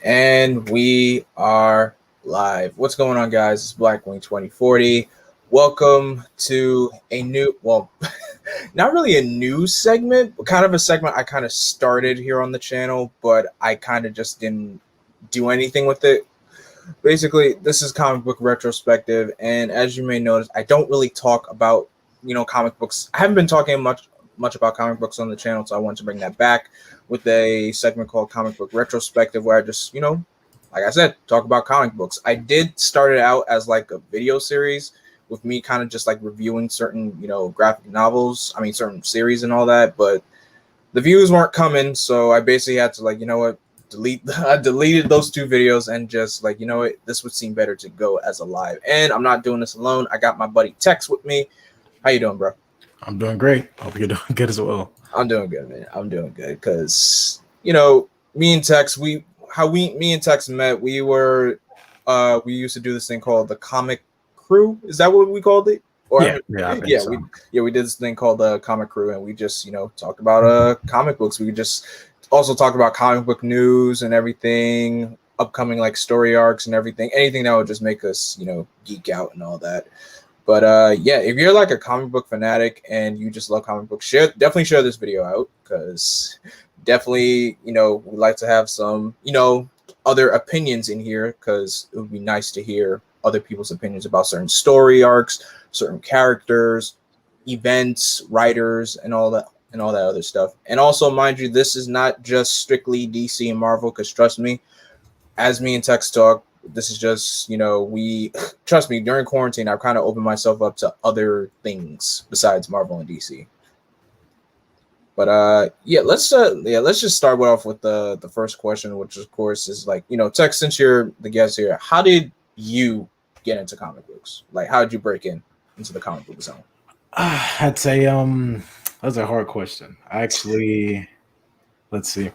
And we are live. What's going on, guys? It's Blackwing 2040. Welcome to a new, well, not really a new segment, but kind of a segment I kind of started here on the channel, but I kind of just didn't do anything with it. Basically, this is comic book retrospective, and as you may notice, I don't really talk about, comic books. I haven't been talking much about comic books on the channel, so I wanted to bring that back with a segment called Comic Book Retrospective, where I just, like I said, talk about comic books. I did start it out as like a video series with me kind of just like reviewing certain, graphic novels, certain series and all that, but the views weren't coming, so I basically had to, like, I deleted those two videos and just like, this would seem better to go as a live. And I'm not doing this alone. I got my buddy Tex with me. How you doing, bro? I'm doing great. Hope you're doing good as well. I'm doing good, man. I'm doing good because me and Tex, me and Tex met. We used to do this thing called the Comic Crew. Is that what we called it? Or I think so. We did this thing called the Comic Crew, and we just talked about comic books. We just also talked about comic book news and everything, upcoming like story arcs and everything, anything that would just make us geek out and all that. But if you're like a comic book fanatic and you just love comic books, definitely share this video out, because definitely, we like to have some, other opinions in here, because it would be nice to hear other people's opinions about certain story arcs, certain characters, events, writers, and all that other stuff. And also, mind you, this is not just strictly DC and Marvel, because trust me, as me and Tex talk, this is just, trust me, during quarantine, I've kind of opened myself up to other things besides Marvel and DC. But let's just start off with the first question, which of course is like, Tex, since you're the guest here, how did you get into comic books? Like, how did you break into the comic book zone? I'd say that's a hard question. Actually, let's see.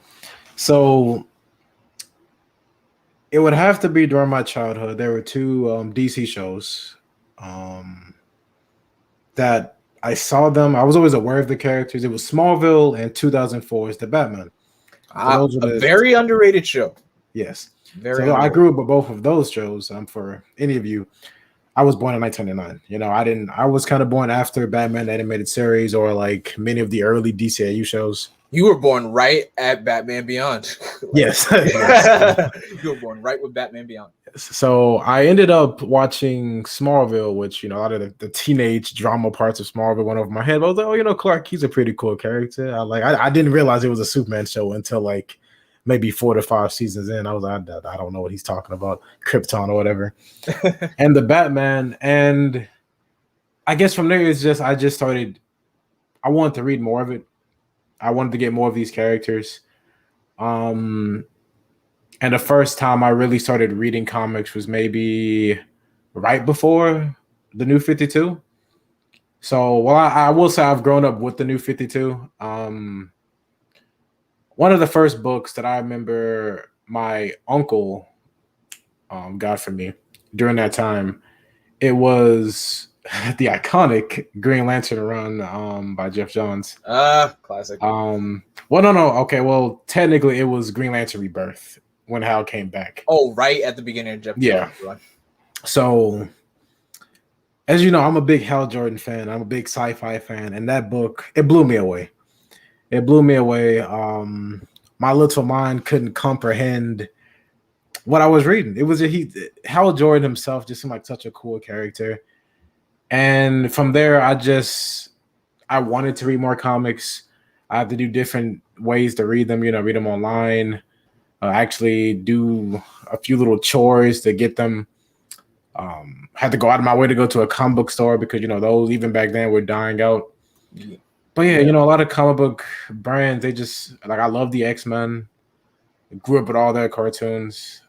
So it would have to be during my childhood. There were two DC shows that I saw them. I was always aware of the characters. It was Smallville and 2004's The Batman. A very underrated show. Yes. Very I grew up with both of those shows. For any of you, I was born in 1999. I was kind of born after Batman the Animated Series, or like many of the early DCAU shows. You were born right at Batman Beyond. Yes. You were born right with Batman Beyond. So I ended up watching Smallville, which, a lot of the teenage drama parts of Smallville went over my head. But I was like, oh, Clark, he's a pretty cool character. I didn't realize it was a Superman show until like maybe 4 to 5 seasons in. I was like, I don't know what he's talking about, Krypton or whatever. And the Batman. And I guess from there, I just started, I wanted to read more of it. I wanted to get more of these characters. And the first time I really started reading comics was maybe right before the New 52. So, I will say I've grown up with the New 52. One of the first books that I remember my uncle got for me during that time, it was the iconic Green Lantern run by Jeff Johns. Classic. No. Okay, well, technically it was Green Lantern Rebirth when Hal came back. Oh, right at the beginning of Jeff Johns' run. So, as you know, I'm a big Hal Jordan fan. I'm a big sci-fi fan, and that book, it blew me away. It blew me away. My little mind couldn't comprehend what I was reading. It was Hal Jordan himself just seemed like such a cool character. And from there, I wanted to read more comics. I had to do different ways to read them, read them online, actually do a few little chores to get them. Had to go out of my way to go to a comic book store because, those even back then were dying out. Yeah. But a lot of comic book brands, they just, like, I love the X-Men. Grew up with all their cartoons.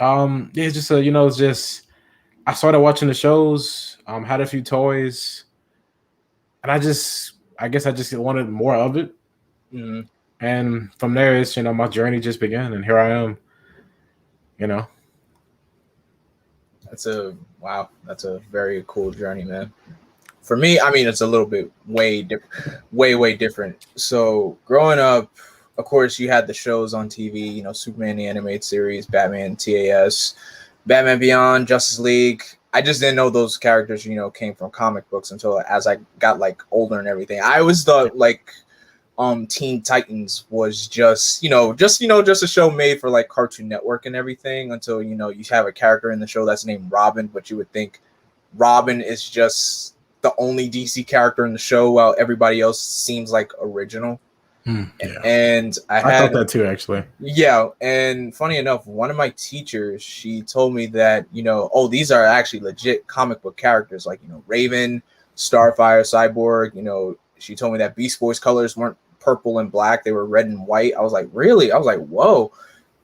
It's just, I started watching the shows, had a few toys, and I guess I just wanted more of it. Mm-hmm. And from there, it's, my journey just began, and here I am, That's a very cool journey, man. For me, it's a little bit way different. So growing up, of course, you had the shows on TV, you know, Superman the animated series, Batman TAS, Batman Beyond, Justice League. I just didn't know those characters, you know, came from comic books until as I got like older and everything. I always thought like Teen Titans was just a show made for like Cartoon Network and everything until, you know, you have a character in the show that's named Robin, but you would think Robin is just the only DC character in the show while everybody else seems like original. Yeah. And I thought that too, actually. Yeah, and funny enough, one of my teachers, she told me that, you know, oh, these are actually legit comic book characters, like, you know, Raven, Starfire, Cyborg. You know, she told me that Beast Boy's colors weren't purple and black, they were red and white. I was like, really? I was like, whoa.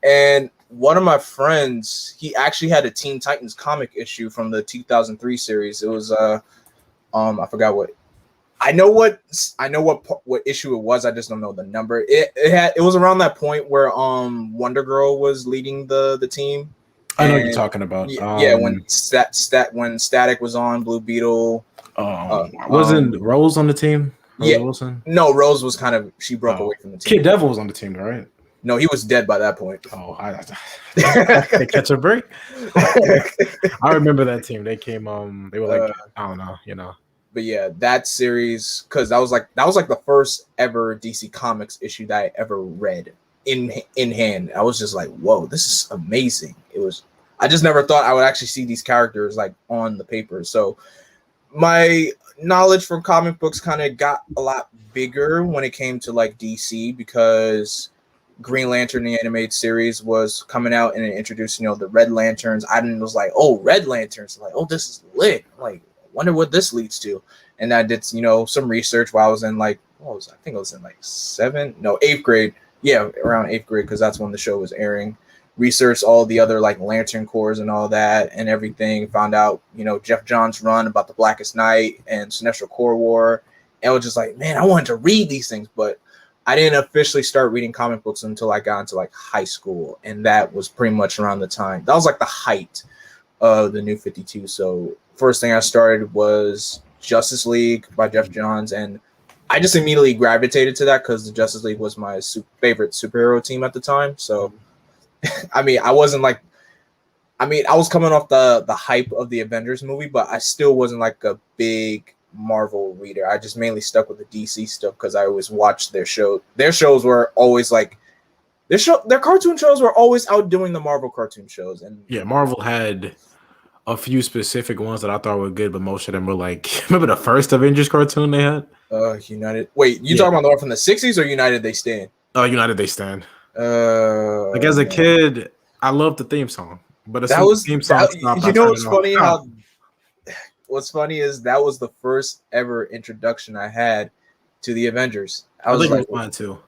And one of my friends, he actually had a Teen Titans comic issue from the 2003 series. It was I forgot what what issue it was. I just don't know the number. It was around that point where Wonder Girl was leading the team. I know what you're talking about. Yeah, when Static was on, Blue Beetle. Wasn't Rose on the team? Rose Yeah, Wilson? No, Rose was she broke away from the team. Kid Devil was on the team, right? No, he was dead by that point. Oh, they catch a break. I remember that team. They came. They were like, I don't know, you know. But yeah, that series, because that was like the first ever DC Comics issue that I ever read in hand. I was just like, whoa, this is amazing. I just never thought I would actually see these characters like on the paper. So my knowledge from comic books kind of got a lot bigger when it came to like DC, because Green Lantern, the animated series, was coming out and it introduced, you know, the Red Lanterns. I was like, oh, Red Lanterns, like, oh, this is lit. Like, wonder what this leads to. And I did, you know, some research while I was in like, I think I was in like 8th grade. Yeah, around 8th grade, because that's when the show was airing. Researched all the other like Lantern Corps and all that and everything. Found out, you know, Jeff Johns' run about the Blackest Night and Sinestro Corps War. And I was just like, man, I wanted to read these things, but I didn't officially start reading comic books until I got into like high school. And that was pretty much around the time. That was like the height of the New 52. So first thing I started was Justice League by Jeff Johns, and I just immediately gravitated to that because the Justice League was my favorite superhero team at the time. So, I mean, I was coming off the hype of the Avengers movie, but I still wasn't like a big Marvel reader. I just mainly stuck with the DC stuff because I always watched their show. Their shows were always like their cartoon shows were always outdoing the Marvel cartoon shows. And yeah, Marvel had a few specific ones that I thought were good, but most of them were like, remember the first Avengers cartoon they had? United. Wait, you talking about the one from the 60s or United They Stand? United They Stand. Like as a kid, I loved the theme song, but as the theme song stopped, you know what's funny? What's funny is that was the first ever introduction I had to the Avengers. I think it was mine too.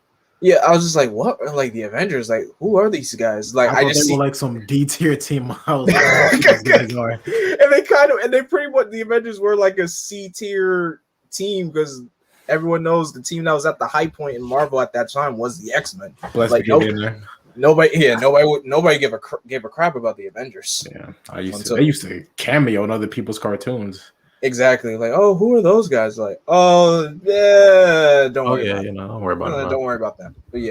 Yeah, I was just like, what? Like the Avengers? Like, who are these guys? Like, I just were like some D tier team. And they pretty much the Avengers were like a C tier team because everyone knows the team that was at the high point in Marvel at that time was the X-Men. Like nobody gave a crap about the Avengers. Yeah, they used to cameo in other people's cartoons. Exactly. Like, oh, who are those guys? Like, oh, yeah, don't worry about it. Don't worry about it. Don't worry about that. But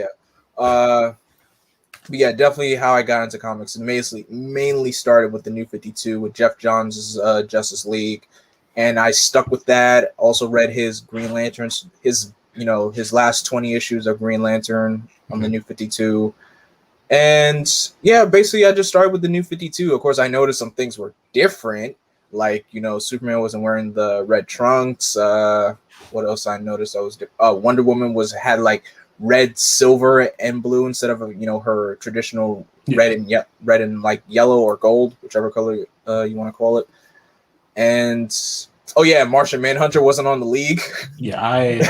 yeah, definitely how I got into comics. Mainly started with the New 52 with Jeff Johns' Justice League, and I stuck with that. Also read his Green Lanterns, his last 20 issues of Green Lantern on the New 52. And yeah, basically I just started with the New 52. Of course, I noticed some things were different. Like, you know, Superman wasn't wearing the red trunks. What else I noticed? Wonder Woman had like red, silver, and blue instead of her traditional red and like yellow or gold, whichever color you want to call it. And Martian Manhunter wasn't on the league. Yeah,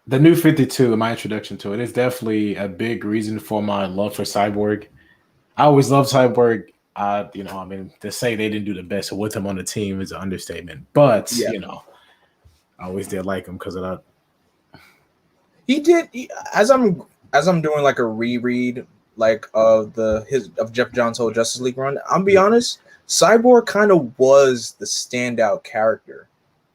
the New 52, my introduction to it, is definitely a big reason for my love for Cyborg. I always loved Cyborg. To say they didn't do the best with him on the team is an understatement. But I always did like him because of that. He did. As I'm doing like a reread like of Jeff Johns' whole Justice League run. I'll be honest, Cyborg kind of was the standout character.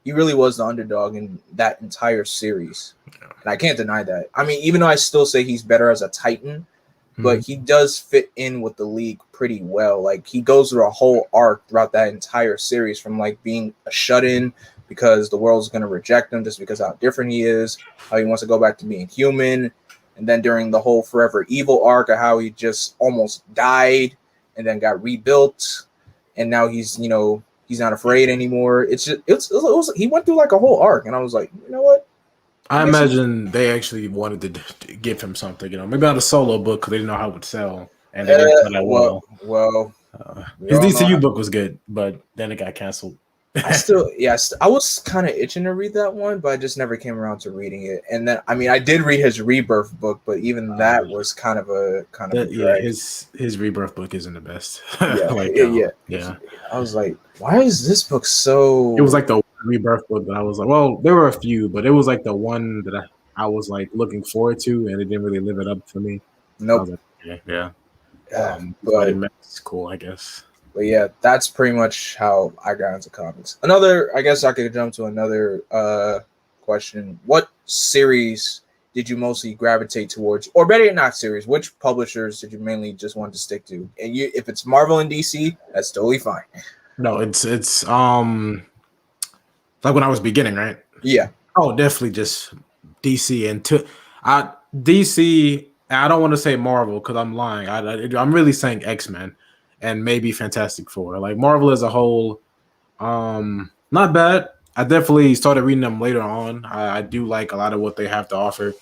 he really was the underdog in that entire series, and I can't deny that. I mean, even though I still say he's better as a Titan, but he does fit in with the league pretty well. Like, he goes through a whole arc throughout that entire series, from like being a shut-in because the world's going to reject him just because of how different he is, how he wants to go back to being human, and then during the whole Forever Evil arc of how he just almost died and then got rebuilt, and now he's, you know, he's not afraid anymore. It's just he went through like a whole arc, and I was like, you know what? I imagine they actually wanted to give him something, you know, maybe not a solo book because they didn't know how it would sell, and they didn't sell that well. Well, his DCU book was good, but then it got canceled. I was kind of itching to read that one, but I just never came around to reading it. And then, I mean, I did read his Rebirth book, but even that was kind of a drag. His Rebirth book isn't the best. Yeah. I was like, why is this book so? It was like the Rebirth book that I was like, well, there were a few, but it was like the one that I was like looking forward to, and it didn't really live it up for me. Nope. Like, yeah. But it's cool, I guess. But yeah, that's pretty much how I got into comics. I guess I could jump to another question. What series did you mostly gravitate towards? Or better yet, not series, which publishers did you mainly just want to stick to? And if it's Marvel and DC, that's totally fine. No, it's like when I was beginning, right? Yeah. Oh, definitely just DC and DC. I don't want to say Marvel because I'm lying. I'm really saying X-Men and maybe Fantastic Four. Like Marvel as a whole, not bad. I definitely started reading them later on. I do like a lot of what they have to offer,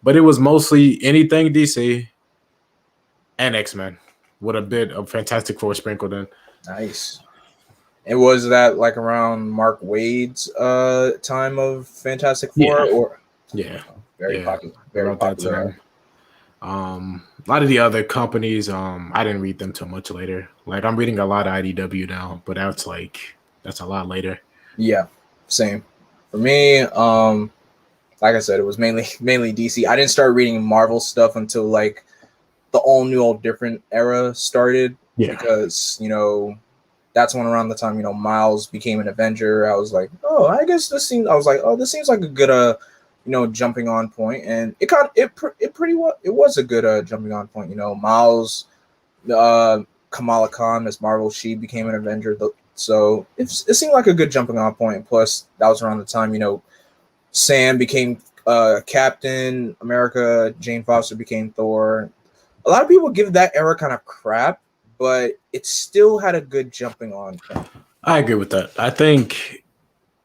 but it was mostly anything DC and X-Men with a bit of Fantastic Four sprinkled in. Nice. And was that like around Mark Waid's time of Fantastic Four? Very popular. Very popular. A lot of the other companies, I didn't read them too much later. Like I'm reading a lot of IDW now, but that's a lot later. Yeah, same. For me, like I said, it was mainly DC. I didn't start reading Marvel stuff until like the all new, all different era started. Yeah. Because, you know, that's when around the time, you know, Miles became an Avenger. I was like, oh, I guess this seems like a good you know, jumping on point, and it was a good jumping on point. You know, Miles, Kamala Khan, Miss Marvel, she became an Avenger, so it seemed like a good jumping on point. Plus, that was around the time, you know, Sam became Captain America, Jane Foster became Thor. A lot of people give that era kind of crap, but it still had a good jumping on point. I agree with that. I think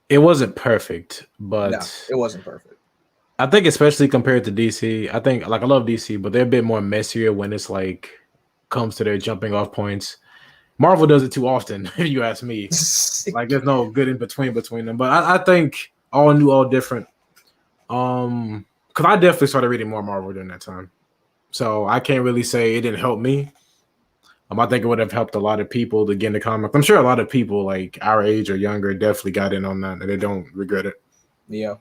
it wasn't perfect, but no, it wasn't perfect. I think especially compared to DC, I think like I love DC, but they're a bit more messier when it's like comes to their jumping off points. Marvel does it too often, if you ask me. Like there's no good in between them. But I think all new, all different. Because I definitely started reading more Marvel during that time. So I can't really say it didn't help me. I think it would have helped a lot of people to get into comics. I'm sure a lot of people like our age or younger definitely got in on that and they don't regret it. Yeah.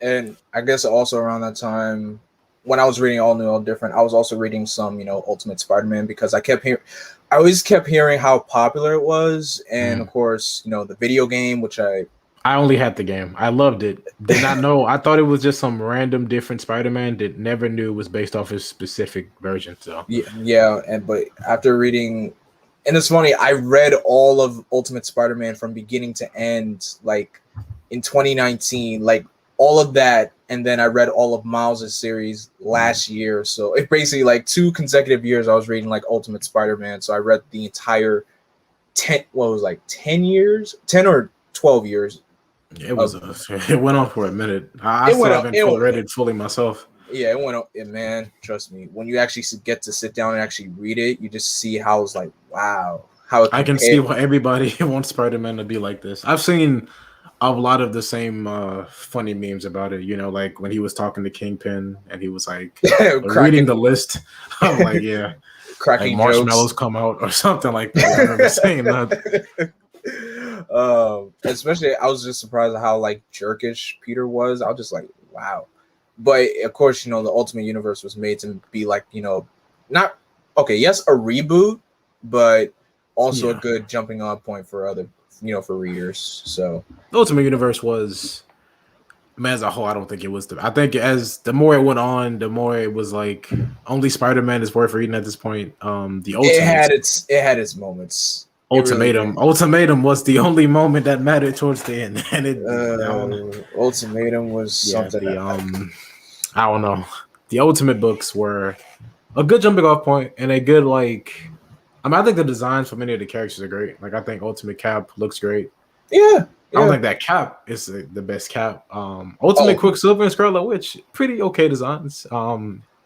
And I guess also around that time, when I was reading All New, All Different, I was also reading some, you know, Ultimate Spider-Man because I always kept hearing how popular it was. And of course, you know, the video game, which I only had the game. I loved it. Did not know. I thought it was just some random different Spider-Man that never knew was based off his specific version. So but after reading, and it's funny, I read all of Ultimate Spider-Man from beginning to end, like in 2019, like all of that, and then I read all of Miles' series last year. So it basically like 2 consecutive years I was reading like Ultimate Spider-Man. So I read the entire 10 years, 10 or 12 years. It was it went on for a minute. I still haven't read it fully myself. Yeah, it went up. Man, trust me, when you actually get to sit down and actually read it, you just see how it's like, wow, how I can see why everybody wants Spider-Man to be like this. I've seen a lot of the same funny memes about it, you know, like when he was talking to Kingpin and he was like reading the list. I'm like, yeah, cracking like marshmallows come out or something like that. I remember saying that. Especially I was just surprised at how like jerkish Peter was. I was just like, wow. But of course, you know, the Ultimate Universe was made to be like, you know, a reboot, but also a good jumping on point for for readers. So The Ultimate Universe was, man, as a whole, I don't think it was. I think as the more it went on, the more it was like only Spider-Man is worth reading at this point. The Ultimate it had its moments. Ultimatum. Really Ultimatum was the only moment that mattered towards the end, and Ultimatum was something. The I don't know. The Ultimate books were a good jumping off point and a good I think the designs for many of the characters are great. Like I think Ultimate Cap looks great. Yeah. I don't think that Cap is the best Cap. Ultimate Quicksilver and Scarlet Witch, pretty okay designs.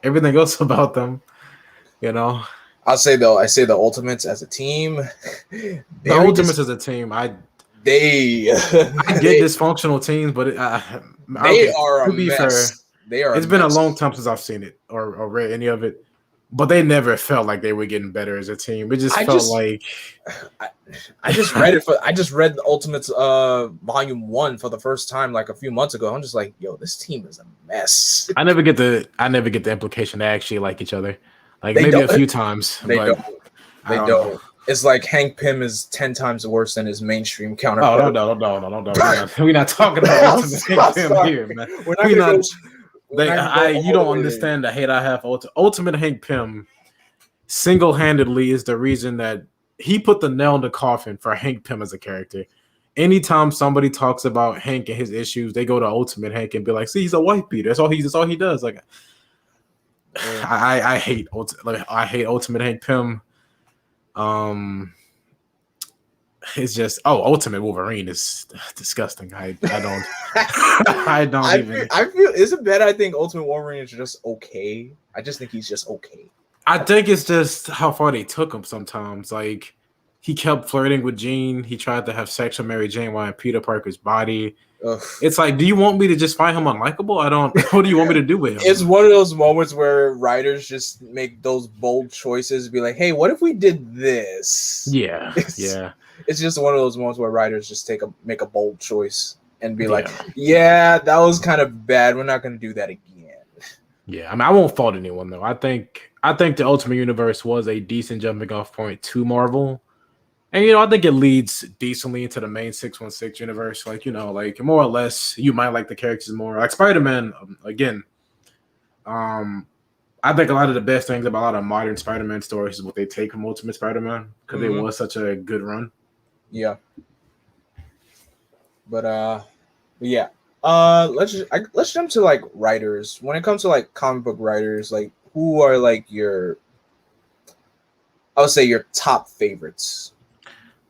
Everything else about them, I say the Ultimates as a team. The Ultimates as a team, I get dysfunctional teams, but they are a mess. Fair, they are. It's been a long time since I've seen it or read any of it, but they never felt like they were getting better as a team. It just felt like I just read it I just read the Ultimates Volume 1 for the first time like a few months ago. I'm just like, yo, this team is a mess. I never get the implication they actually like each other. Like maybe a few times. They don't. It's like Hank Pym is 10 times worse than his mainstream counterpart. Oh, no. We're not talking about Hank Pym here, man. You don't understand the hate I have for Ultimate Hank Pym. Single-handedly is the reason that he put the nail in the coffin for Hank Pym as a character. Anytime somebody talks about Hank and his issues, they go to Ultimate Hank and be like, "See, he's a white beater. That's all he does." Like, I hate Ultimate Hank Pym. It's just Ultimate Wolverine is disgusting. I don't I feel isn't bad. I think Ultimate Wolverine is just okay. I just think he's just okay. I think it's just how far they took him sometimes. Like he kept flirting with Jean. He tried to have sex with Mary Jane while in Peter Parker's body. Ugh. It's like, do you want me to just find him unlikable? I don't. What do you want me to do with him? It's one of those moments where writers just make those bold choices. Be like, hey, what if we did this? Yeah. It's just one of those moments where writers just make a bold choice and be like, yeah, that was kind of bad. We're not going to do that again. Yeah, I mean, I won't fault anyone though. I think the Ultimate Universe was a decent jumping off point to Marvel. And, I think it leads decently into the main 616 universe. Like, like more or less, you might like the characters more. Like Spider-Man, again, I think a lot of the best things about a lot of modern Spider-Man stories is what they take from Ultimate Spider-Man because it was such a good run. Yeah. But yeah. Let's jump to like writers. When it comes to like comic book writers, like who are like your top favorites?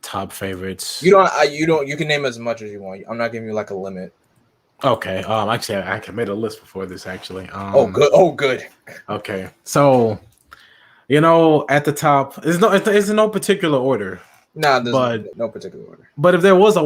Top favorites. You can name as much as you want. I'm not giving you like a limit. Okay. Actually, I made a list before this. Actually. Good. Okay. So, at the top, there's no particular order. Nah, there's no particular order. But if there was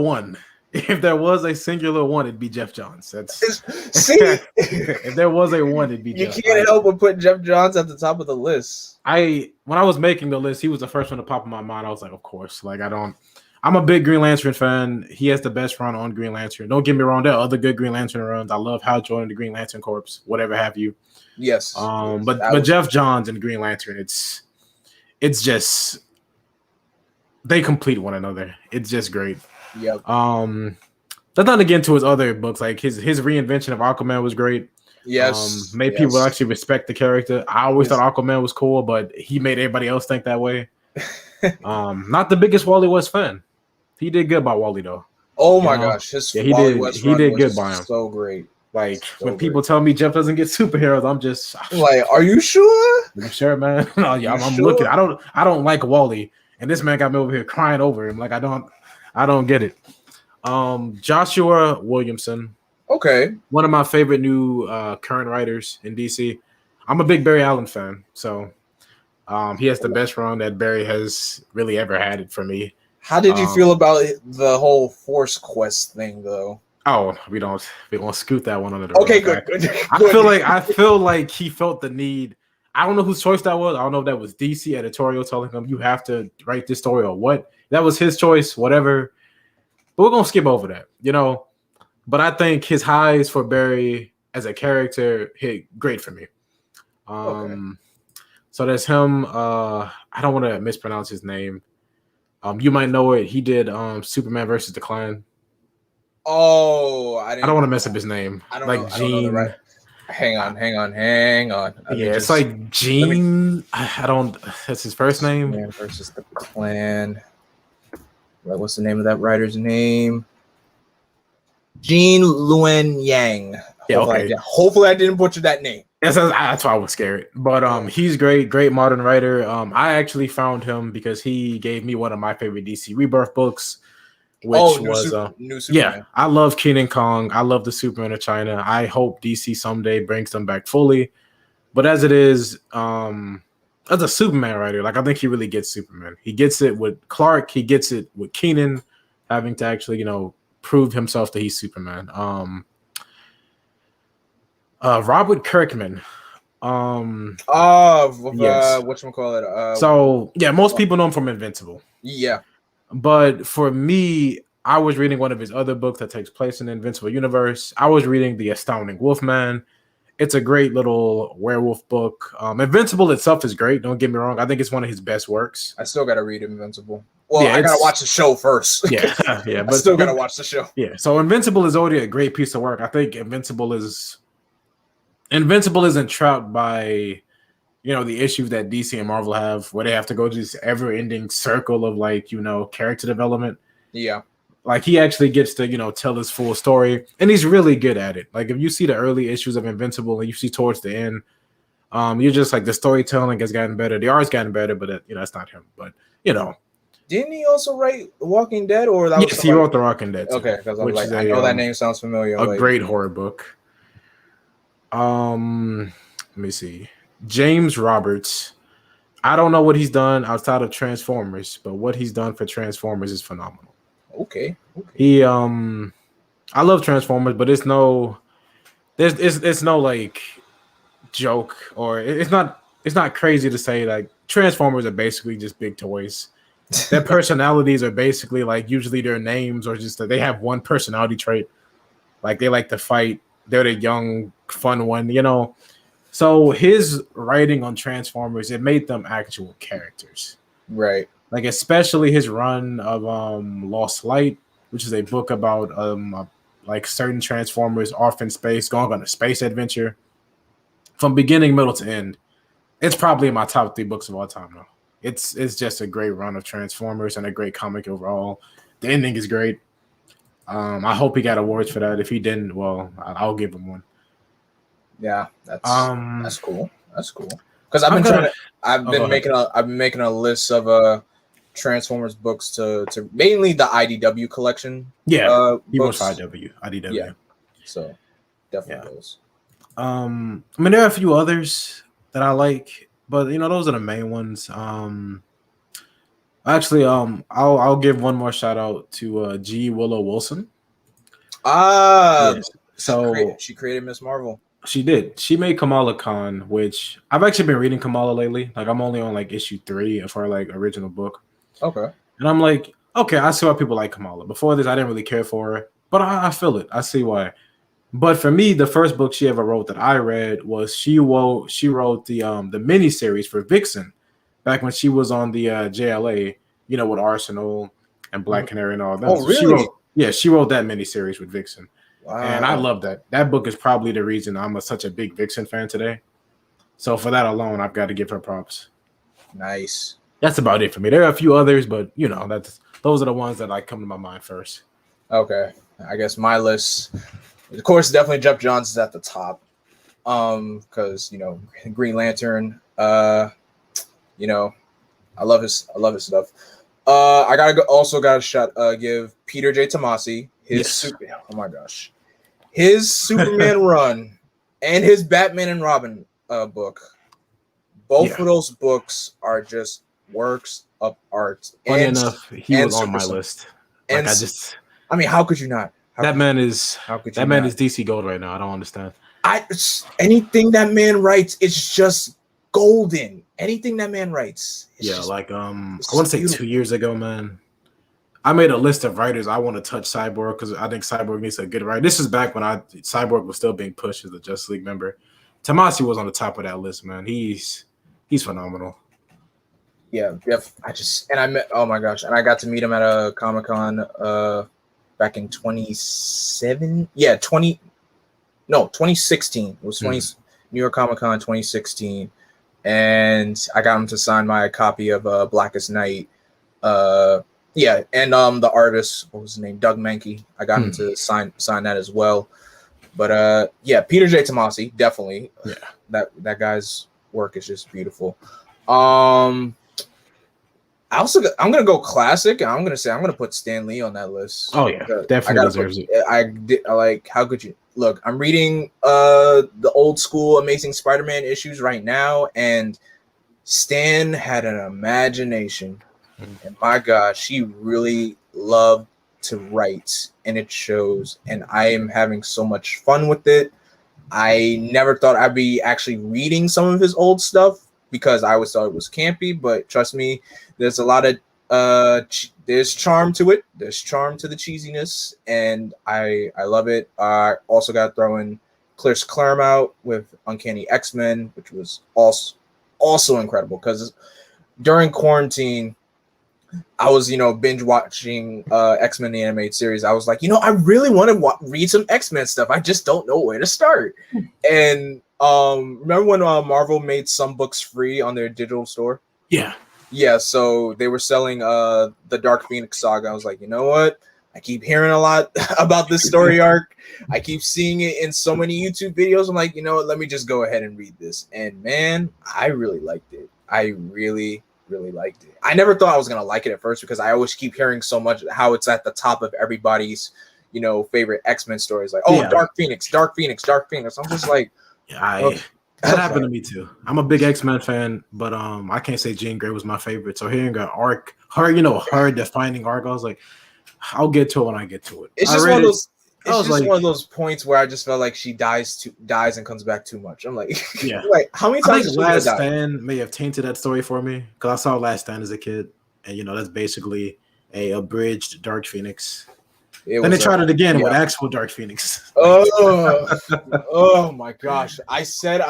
a singular one, it'd be Jeff Johns. If there was a one, it'd be. You can't help but put Jeff Johns at the top of the list. When I was making the list, he was the first one to pop in my mind. I was like, of course. Like I'm a big Green Lantern fan. He has the best run on Green Lantern. Don't get me wrong, there are other good Green Lantern runs. I love Hal Jordan, the Green Lantern Corps, whatever have you. Yes. But Jeff Johns and Green Lantern, it's just they complete one another. It's just great. Yep. That's not to get into his other books. Like his reinvention of Aquaman was great. Yes. Made people actually respect the character. I always thought Aquaman was cool, but he made everybody else think that way. Not the biggest Wally West fan. He did good by Wally though. Oh my gosh, he did good by him. So great. Like when people tell me Jeff doesn't get superheroes, I'm just like, are you sure? I'm sure, man. No, yeah, I'm looking. I don't like Wally, and this man got me over here crying over him. Like I don't get it. Joshua Williamson. Okay. One of my favorite new current writers in DC. I'm a big Barry Allen fan, so he has the best run that Barry has really ever had for me. How did you feel about the whole Force Quest thing, though? Oh, we don't scoot that one under the rug. Okay, good. I feel like he felt the need. I don't know whose choice that was. I don't know if that was DC editorial telling him you have to write this story or what. That was his choice, whatever. But we're gonna skip over that, But I think his highs for Barry as a character hit great for me. So there's him. I don't want to mispronounce his name. You might know it. He did Superman versus the Klan. Oh, I don't want to mess up his name. I don't Like know. I don't know the right. Gene. Hang uh, on, hang on, hang on. Let me Yeah, it's just like let me. Gene. I don't. That's his first name. Man versus the Clan. What's the name of that writer's name? Jean Luen Yang. Yeah, okay. Hopefully I didn't butcher that name. That's why I was scared. But he's great modern writer. I actually found him because he gave me one of my favorite DC Rebirth books, which was New Superman. yeah, I love King Kong. I love the Superman of China. I hope DC someday brings them back fully. But as it is, as a Superman writer, like I think he really gets Superman. He gets it with Clark. He gets it with Keenan having to actually, prove himself that he's Superman. Robert Kirkman. Yes. Whatchamacallit? So yeah, most people know him from Invincible. Yeah. But for me, I was reading one of his other books that takes place in the Invincible universe. I was reading The Astounding Wolfman. It's a great little werewolf book. Invincible itself is great. Don't get me wrong. I think it's one of his best works. I still got to read Invincible. Well, yeah, I got to watch the show first. Yeah, yeah. But I still got to watch the show. Yeah, so Invincible is already a great piece of work. I think Invincible isn't trapped by, the issues that DC and Marvel have where they have to go to this ever-ending circle of character development. Yeah. Like he actually gets to, tell his full story, and he's really good at it. Like if you see the early issues of Invincible and you see towards the end, you're just like the storytelling has gotten better, the art's gotten better, but that's not him. But didn't he also write The Walking Dead, or that? Yes, he wrote The Walking Dead. Okay, because I know that name sounds familiar. A great horror book. Let me see. James Roberts. I don't know what he's done outside of Transformers, but what he's done for Transformers is phenomenal. Okay. He I love Transformers, but it's no like joke, or it's not crazy to say like Transformers are basically just big toys. Their personalities are basically like usually their names, or just that they have one personality trait. Like they like to fight. They're the young, fun one, So his writing on Transformers, it made them actual characters. Right. Like especially his run of Lost Light, which is a book about like certain Transformers off in space, going on a space adventure. From beginning, middle to end. It's probably in my top 3 books of all time though. It's just a great run of Transformers and a great comic overall. The ending is great. I hope he got awards for that. If he didn't, well, I'll give him one. Yeah, that's cool. That's cool. Because I've been making a list of Transformers books to mainly the IDW collection. Yeah, he was IDW. Yeah, so definitely those. I mean, there are a few others that I like, but those are the main ones. Actually, I'll give one more shout out to G. Willow Wilson. Yes. So she created Miss Marvel. She did. She made Kamala Khan, which I've actually been reading Kamala lately. Like I'm only on like issue 3 of her like original book. Okay. And I'm like, okay, I see why people like Kamala. Before this, I didn't really care for her, but I feel it. I see why. But for me, the first book she ever wrote that I read was she wrote the miniseries for Vixen back when she was on the JLA, with Arsenal and Black Canary and all that. Oh, really? She wrote that miniseries with Vixen. Wow. And I love that. That book is probably the reason I'm such a big Vixen fan today. So for that alone, I've got to give her props. Nice. That's about it for me. There are a few others, but those are the ones that like come to my mind first. Okay. I guess my list, of course, definitely Jeff Johns is at the top. Because Green Lantern, I love his stuff. I gotta give Peter J. Tomasi his oh my gosh, his Superman run and his Batman and Robin book. Both of those books are just works of art. Funny enough, he was on my list. Like I mean, how could you not? That man is DC gold right now. I don't understand. Anything that man writes, it's just golden. Anything that man writes. I want to say 2 years ago, man, I made a list of writers I want to touch Cyborg because I think Cyborg needs a good writer. This is back when Cyborg was still being pushed as a Justice League member. Tomasi was on the top of that list, man. He's phenomenal. Yeah, yep. I met. Oh my gosh, and I got to meet him at a Comic-Con back in 27. Yeah, 2016. It was 20 New York Comic-Con 2016, and I got him to sign my copy of Blackest Night. Yeah, and the artist, what was his name, Doug Mankey. I got him to sign that as well. But yeah, Peter J. Tomasi, definitely. Yeah, that guy's work is just beautiful. I'm gonna go classic. I'm gonna put Stan Lee on that list. oh yeah, definitely deserves it. I like, how could you look? I'm reading the old school Amazing Spider-Man issues right now, and Stan had an imagination, and my gosh, he really loved to write, and it shows. And I am having so much fun with it. I never thought I'd be actually reading some of his old stuff because I always thought it was campy, but trust me, there's a lot of there's charm to it. There's charm to the cheesiness, and I love it. I also got to throw in Chris Claremont with Uncanny X-Men, which was also incredible because during quarantine I was, binge watching X-Men the animated series. I was like, I really want to read some X-Men stuff. I just don't know where to start. And remember when Marvel made some books free on their digital store? Yeah. Yeah, so they were selling the Dark Phoenix saga. I was like, you know what? I keep hearing a lot about this story arc. I keep seeing it in so many YouTube videos. I'm like, you know what? Let me just go ahead and read this. And man, I really liked it. I really liked it. I never thought I was gonna like it at first because I always keep hearing so much how it's at the top of everybody's, favorite X-Men stories. Like, oh, yeah. Dark Phoenix. I'm just like, that happened to me too. I'm a big X-Men fan, but I can't say Jean Grey was my favorite. So hearing an arc, her defining arc, I was like, I'll get to it when I get to it. It's just one of those. It's just one of those points where I just felt like she dies and comes back too much. I'm like, yeah. Like, how many times? Last Stand may have tainted that story for me because I saw Last Stand as a kid, and that's basically a abridged Dark Phoenix. Then they tried it again with actual Dark Phoenix. Oh my gosh! I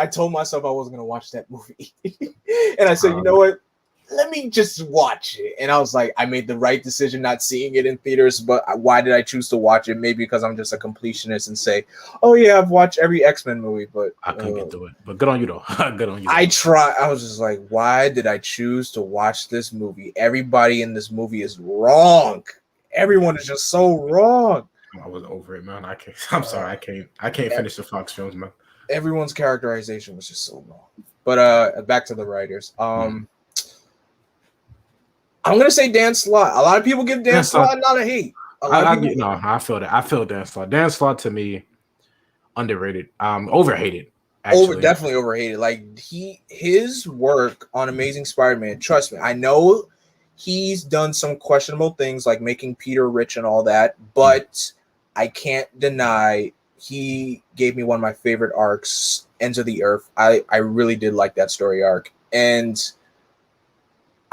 told myself I wasn't gonna watch that movie, and I said, you know what? Let me just watch it. And I was like, I made the right decision not seeing it in theaters, but why did I choose to watch it? Maybe because I'm just a completionist and say, oh yeah, I've watched every X-Men movie, but I couldn't get through it. But good on you though. Good on you. I was just like, why did I choose to watch this movie? Everybody in this movie is wrong. Everyone is just so wrong. I was over it, man. I'm sorry, I can't finish the Fox films, man. Everyone's characterization was just so wrong. But back to the writers. I'm gonna say Dan Slott. A lot of people give Dan Slott a lot of hate. I feel that. I feel Dan Slott. Dan Slott to me, underrated. Overhated. Actually. Definitely overhated. Like his work on Amazing Spider-Man. Trust me, I know he's done some questionable things like making Peter rich and all that, but I can't deny he gave me one of my favorite arcs, Ends of the Earth. I really did like that story arc, and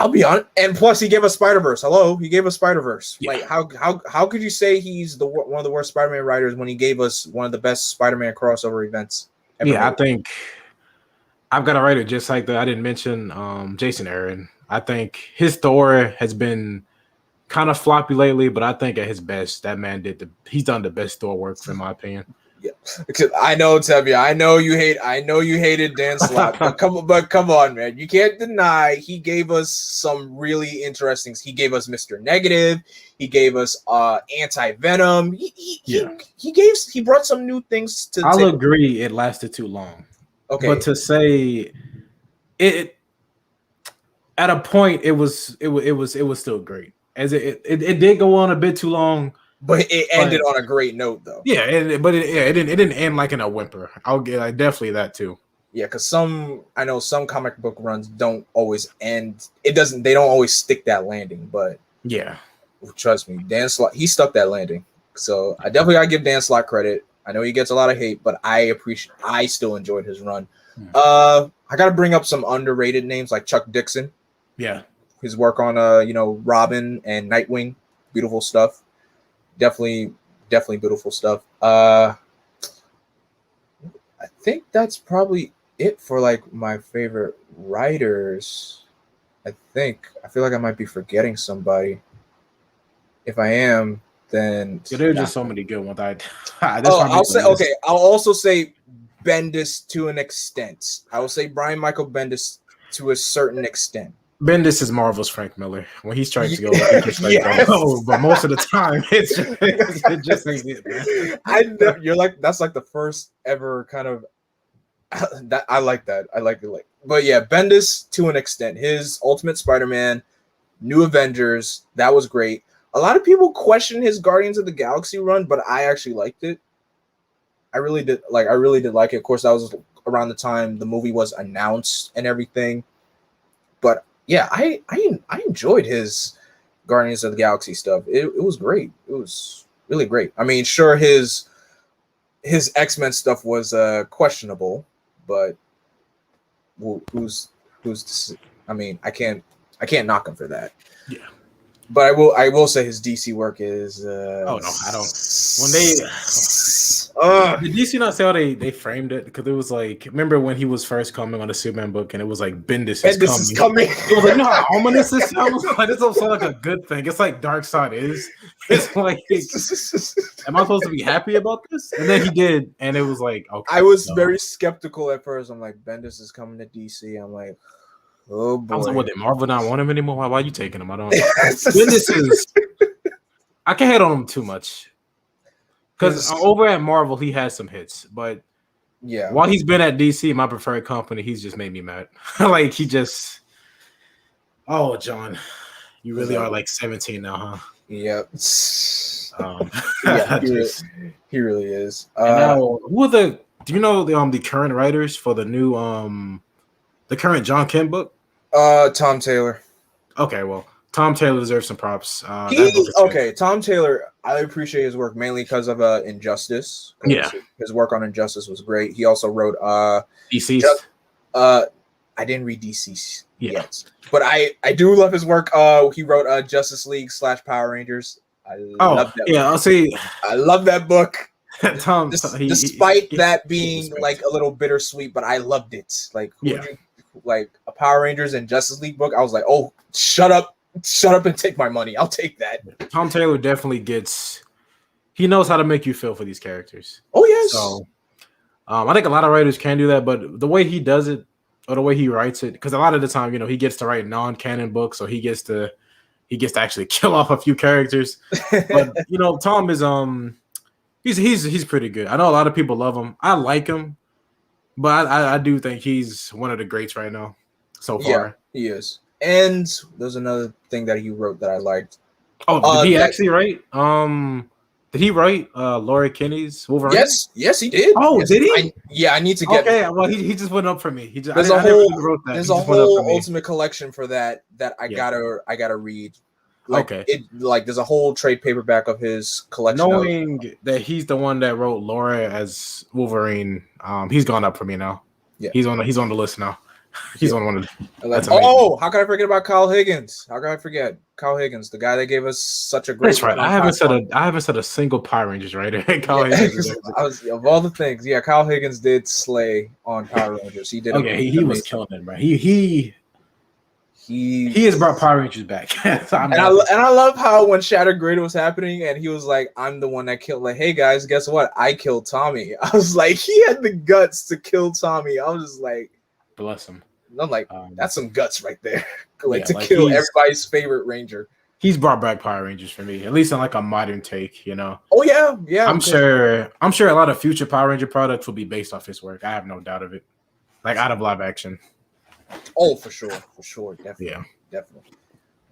I'll be honest. And plus, he gave us Spider-Verse. Hello, he gave us Spider-Verse. Yeah. Like, how could you say he's one of the worst Spider-Man writers when he gave us one of the best Spider-Man crossover events ever made? I think I've got a writer just like that. I didn't mention Jason Aaron. I think his Thor has been kind of floppy lately, but I think at his best, that man he's done the best Thor work, in my opinion. Yeah, I know, Tevye. I know you hated Dan Slott, but come on, man. You can't deny he gave us some really interesting. He gave us Mr. Negative. He gave us Anti-Venom. He brought some new things to. I'll agree. It lasted too long. Okay, but to say it at a point, it was still great. As it did go on a bit too long. But it ended on a great note, though. Yeah, it didn't end like in a whimper. I'll get definitely that too. Yeah, because I know some comic book runs don't always end. They don't always stick that landing. But yeah, trust me, Dan Slott, he stuck that landing. So I definitely gotta give Dan Slott credit. I know he gets a lot of hate, but I still enjoyed his run. I gotta bring up some underrated names like Chuck Dixon. Yeah, his work on Robin and Nightwing, beautiful stuff. Definitely beautiful stuff. I think that's probably it for like my favorite writers. I feel like I might be forgetting somebody. If I am, then Yeah, there's nah. just so many good ones. This I'll say list. okay. I'll also say Bendis to an extent. I will say Brian Michael Bendis to a certain extent. Bendis is Marvel's Frank Miller. When he strikes gold, he can strike Yes. gold. But most of the time, it just ain't it, man. You're like that's like the first ever kind of that I like that. I like it. But yeah, Bendis to an extent. His Ultimate Spider-Man, New Avengers, that was great. A lot of people question his Guardians of the Galaxy run, but I actually liked it. I really did like it. Of course, that was around the time the movie was announced and everything. But yeah, I enjoyed his Guardians of the Galaxy stuff. It was great. It was really great. I mean, sure his X-Men stuff was questionable, but who's I mean, I can't knock him for that. Yeah. But I will say his DC work is oh no, I don't. When did DC not say how they framed it? Because it was like, remember when he was first coming on the Superman book, and it was like Bendis is coming. It was like, you know how ominous this sounds? Like this don't sound like a good thing. It's like Darkseid is. It's like, am I supposed to be happy about this? And then he did, and it was like, okay. I was very skeptical at first. I'm like, Bendis is coming to DC. I'm like, oh boy. I was like, what, did Marvel not want him anymore? Why are you taking him? I don't. Bendis is. I can't hate on him too much. Because over at Marvel, he has some hits, but yeah, while he's been at DC, my preferred company, he's just made me mad. Like he just, oh John, you really are like 17 now, huh? Yep. Yeah, he really is. Now, who are the? Do you know the current writers for the new the current John Kent book? Tom Taylor. Okay, well, Tom Taylor deserves some props. Tom Taylor, I appreciate his work mainly because of Injustice. Yeah, his work on Injustice was great. He also wrote DC. I didn't read DC yet, but I do love his work. He wrote Justice League / Power Rangers. I love that. Yeah, I'll say I love that book. Tom, despite that being like a little bittersweet, but I loved it. Like like a Power Rangers and Justice League book. I was like, oh, shut up and take my money. I'll take that. Tom Taylor definitely he knows how to make you feel for these characters. Oh yes. So I think a lot of writers can do that, but the way he does it or the way he writes it, because a lot of the time, he gets to write non-canon books, so he gets to actually kill off a few characters. But Tom is he's pretty good. I know a lot of people love him. I like him, but I do think he's one of the greats right now so far. Yeah, he is. And there's another thing that he wrote that I liked. Oh, did he actually write? Did he write Laura Kinney's Wolverine? Yes, he did. Oh, did he? I need to get. Okay, well, he just went up for me. There's a whole Ultimate collection for that I gotta read. There's a whole trade paperback of his collection. Knowing that he's the one that wrote Laura as Wolverine, he's gone up for me now. Yeah, he's on the list now. He's on one of them. How can I forget about Kyle Higgins? How can I forget Kyle Higgins, the guy that gave us such a great. That's right. I haven't said a single Power Rangers writer. Higgins. Of all the things, Kyle Higgins did slay on Power Rangers. He did. Okay, he was killing it, bro. He has brought Power Rangers back. I love how when Shattered Grid was happening and he was like, I'm the one that killed, like, hey guys, guess what? I killed Tommy. I was like, he had the guts to kill Tommy. I was just like, bless him. I'm like, that's some guts right there. Kill everybody's favorite Ranger. He's brought back Power Rangers for me, at least in like a modern take, Oh yeah. I'm sure a lot of future Power Ranger products will be based off his work. I have no doubt of it. Like out of live action. Oh, for sure, definitely, definitely.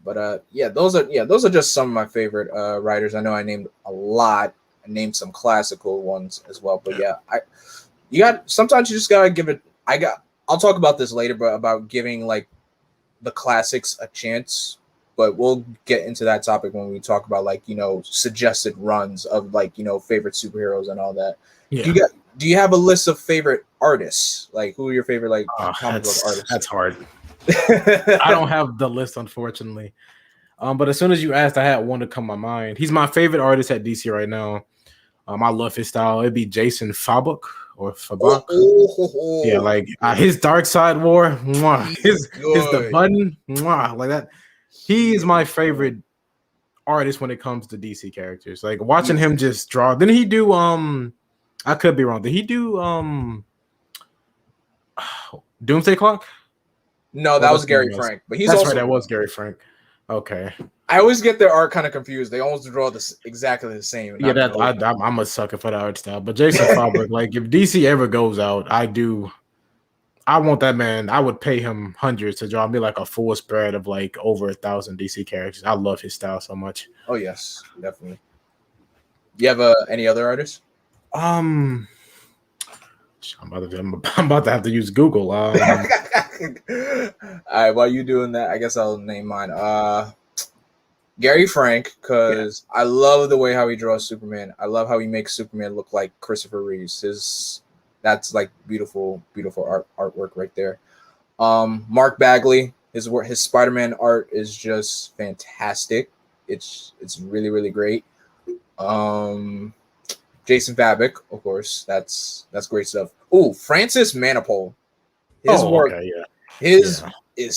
But those are just some of my favorite writers. I know I named a lot. I named some classical ones as well. But sometimes you just gotta give it. I'll talk about this later, but about giving like the classics a chance. But we'll get into that topic when we talk about suggested runs of favorite superheroes and all that. Yeah. Do you have a list of favorite artists? Like, who are your favorite comic book artists? That's hard. I don't have the list, unfortunately. But as soon as you asked, I had one to come to my mind. He's my favorite artist at DC right now. I love his style. It'd be Jason Fabok or Fabak. Yeah, like his Dark Side War, mwah. His the button, mwah, like that. He is my favorite artist when it comes to DC characters. Like watching him just draw. Didn't he do I could be wrong. Did he do Doomsday Clock? No, that was Gary Frank. But he's also right, that was Gary Frank. Okay. I always get their art kind of confused. They almost draw this exactly the same. Yeah, I'm a sucker for the art style. But Jason Fabrik, like if DC ever goes out, I want that man. I would pay him hundreds to draw me like a full spread of like over 1,000 DC characters. I love his style so much. Oh yes, definitely. You have any other artists? I'm about to have to use Google. All right, while you doing that, I guess I'll name mine. Gary Frank, because I love the way how he draws Superman. I love how he makes Superman look like Christopher Reeves. That's like beautiful artwork right there. Mark Bagley, his Spider-Man art is just fantastic. It's really, really great. Jason Fabrik, of course, that's great stuff. Oh, Francis Manapul. His work is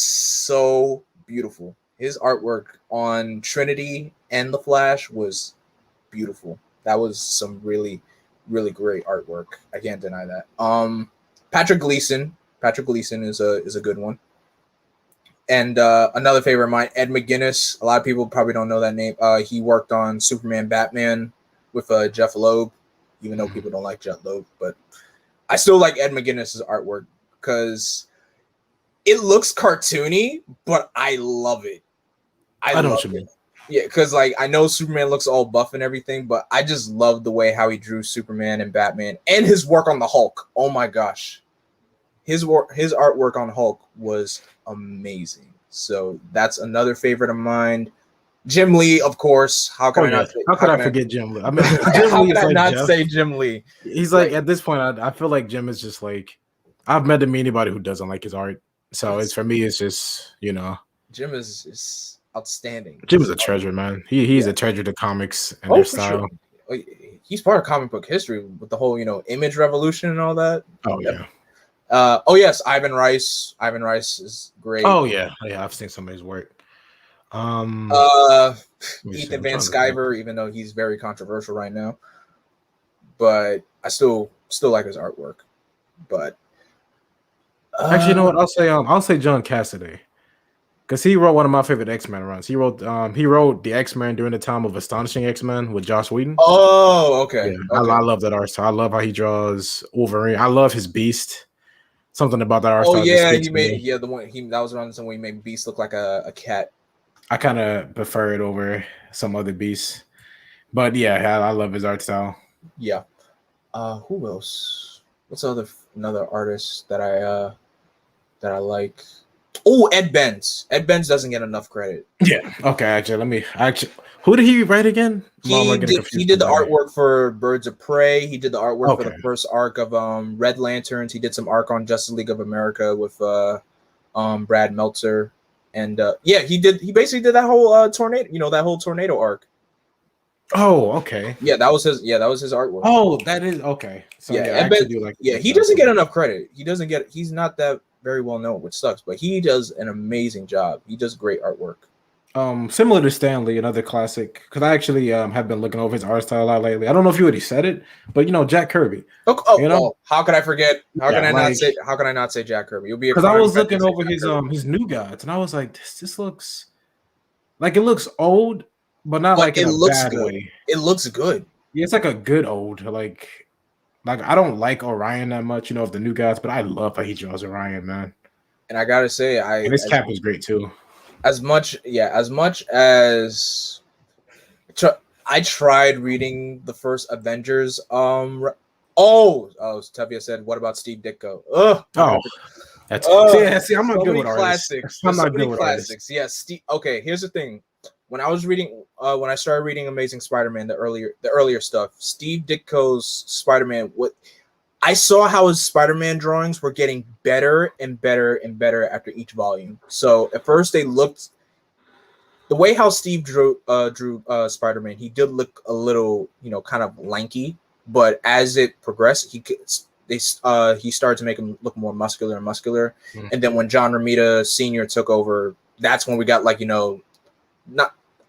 so beautiful. His artwork on Trinity and The Flash was beautiful. That was some really, really great artwork. I can't deny that. Patrick Gleason is a good one. And another favorite of mine, Ed McGuinness. A lot of people probably don't know that name. He worked on Superman, Batman with Jeff Loeb, even though people don't like Jeff Loeb, but I still like Ed McGuinness's artwork because it looks cartoony, but I love it. I know what you mean. Yeah, because like I know Superman looks all buff and everything, but I just love the way how he drew Superman and Batman and his work on the Hulk. Oh my gosh, his artwork on Hulk was amazing. So that's another favorite of mine. Jim Lee, of course. How could I forget Jim Lee? I mean, Jim Lee is like say Jim Lee? He's like at this point, I feel like Jim is just like I've met him anybody who doesn't like his art. So it's for me, it's just Jim is outstanding. Jim is a treasure, man. He's a treasure to comics and their style. Sure. He's part of comic book history with the whole image revolution and all that. Oh yeah. Yes, Ivan Rice. Ivan Rice is great. Oh yeah, I've seen some of his work. Ethan Van Sciver, even though he's very controversial right now, but I still like his artwork. But actually, you know what? I'll say John Cassaday, because he wrote one of my favorite X-Men runs. He wrote the X-Men during the time of Astonishing X-Men with Joss Whedon. Oh, okay. Yeah, okay. I love that art style. I love how he draws Wolverine. I love his Beast. Something about that art style. Oh yeah, that was around the time when he made Beast look like a cat. I kind of prefer it over some other Beasts, but yeah, I love his art style. Yeah. Who else? What's another artist that I like? Oh, Ed Benz. Ed Benz doesn't get enough credit. Yeah. Okay. Who did he write again? He did the artwork for Birds of Prey. He did the artwork for the first arc of Red Lanterns. He did some arc on Justice League of America with Brad Meltzer. And he basically did that whole tornado, that whole tornado arc. Oh, okay. Yeah, that was his artwork. Oh, that is okay. So he doesn't get enough credit. He's not that very well known, which sucks, but he does an amazing job. He does great artwork. Similar to Stan Lee, another classic, because I actually have been looking over his art style a lot lately. I don't know if you already said it, but Jack Kirby. How could I forget? How can I not say Jack Kirby? You'll be because I was looking over his New Gods, and I was like, this looks like it looks old, but not like in a bad way. It looks good. Yeah, it's like a good old like I don't like Orion that much, of the New Gods, but I love how he draws Orion, man. And I gotta say, his cap was great too. As much as I tried reading the first Avengers. Tevia said, "What about Steve Ditko?" I'm not good with classics. I'm not good with classics. Yes, Steve. Okay, here's the thing. When I started reading Amazing Spider-Man, the earlier stuff, Steve Ditko's Spider-Man, I saw how his Spider-Man drawings were getting better and better and better after each volume. So at first they looked the way how Steve drew Spider-Man, he did look a little, kind of lanky, but as it progressed, he started to make him look more muscular and muscular. Mm. And then when John Romita Sr. took over, that's when we got like, not,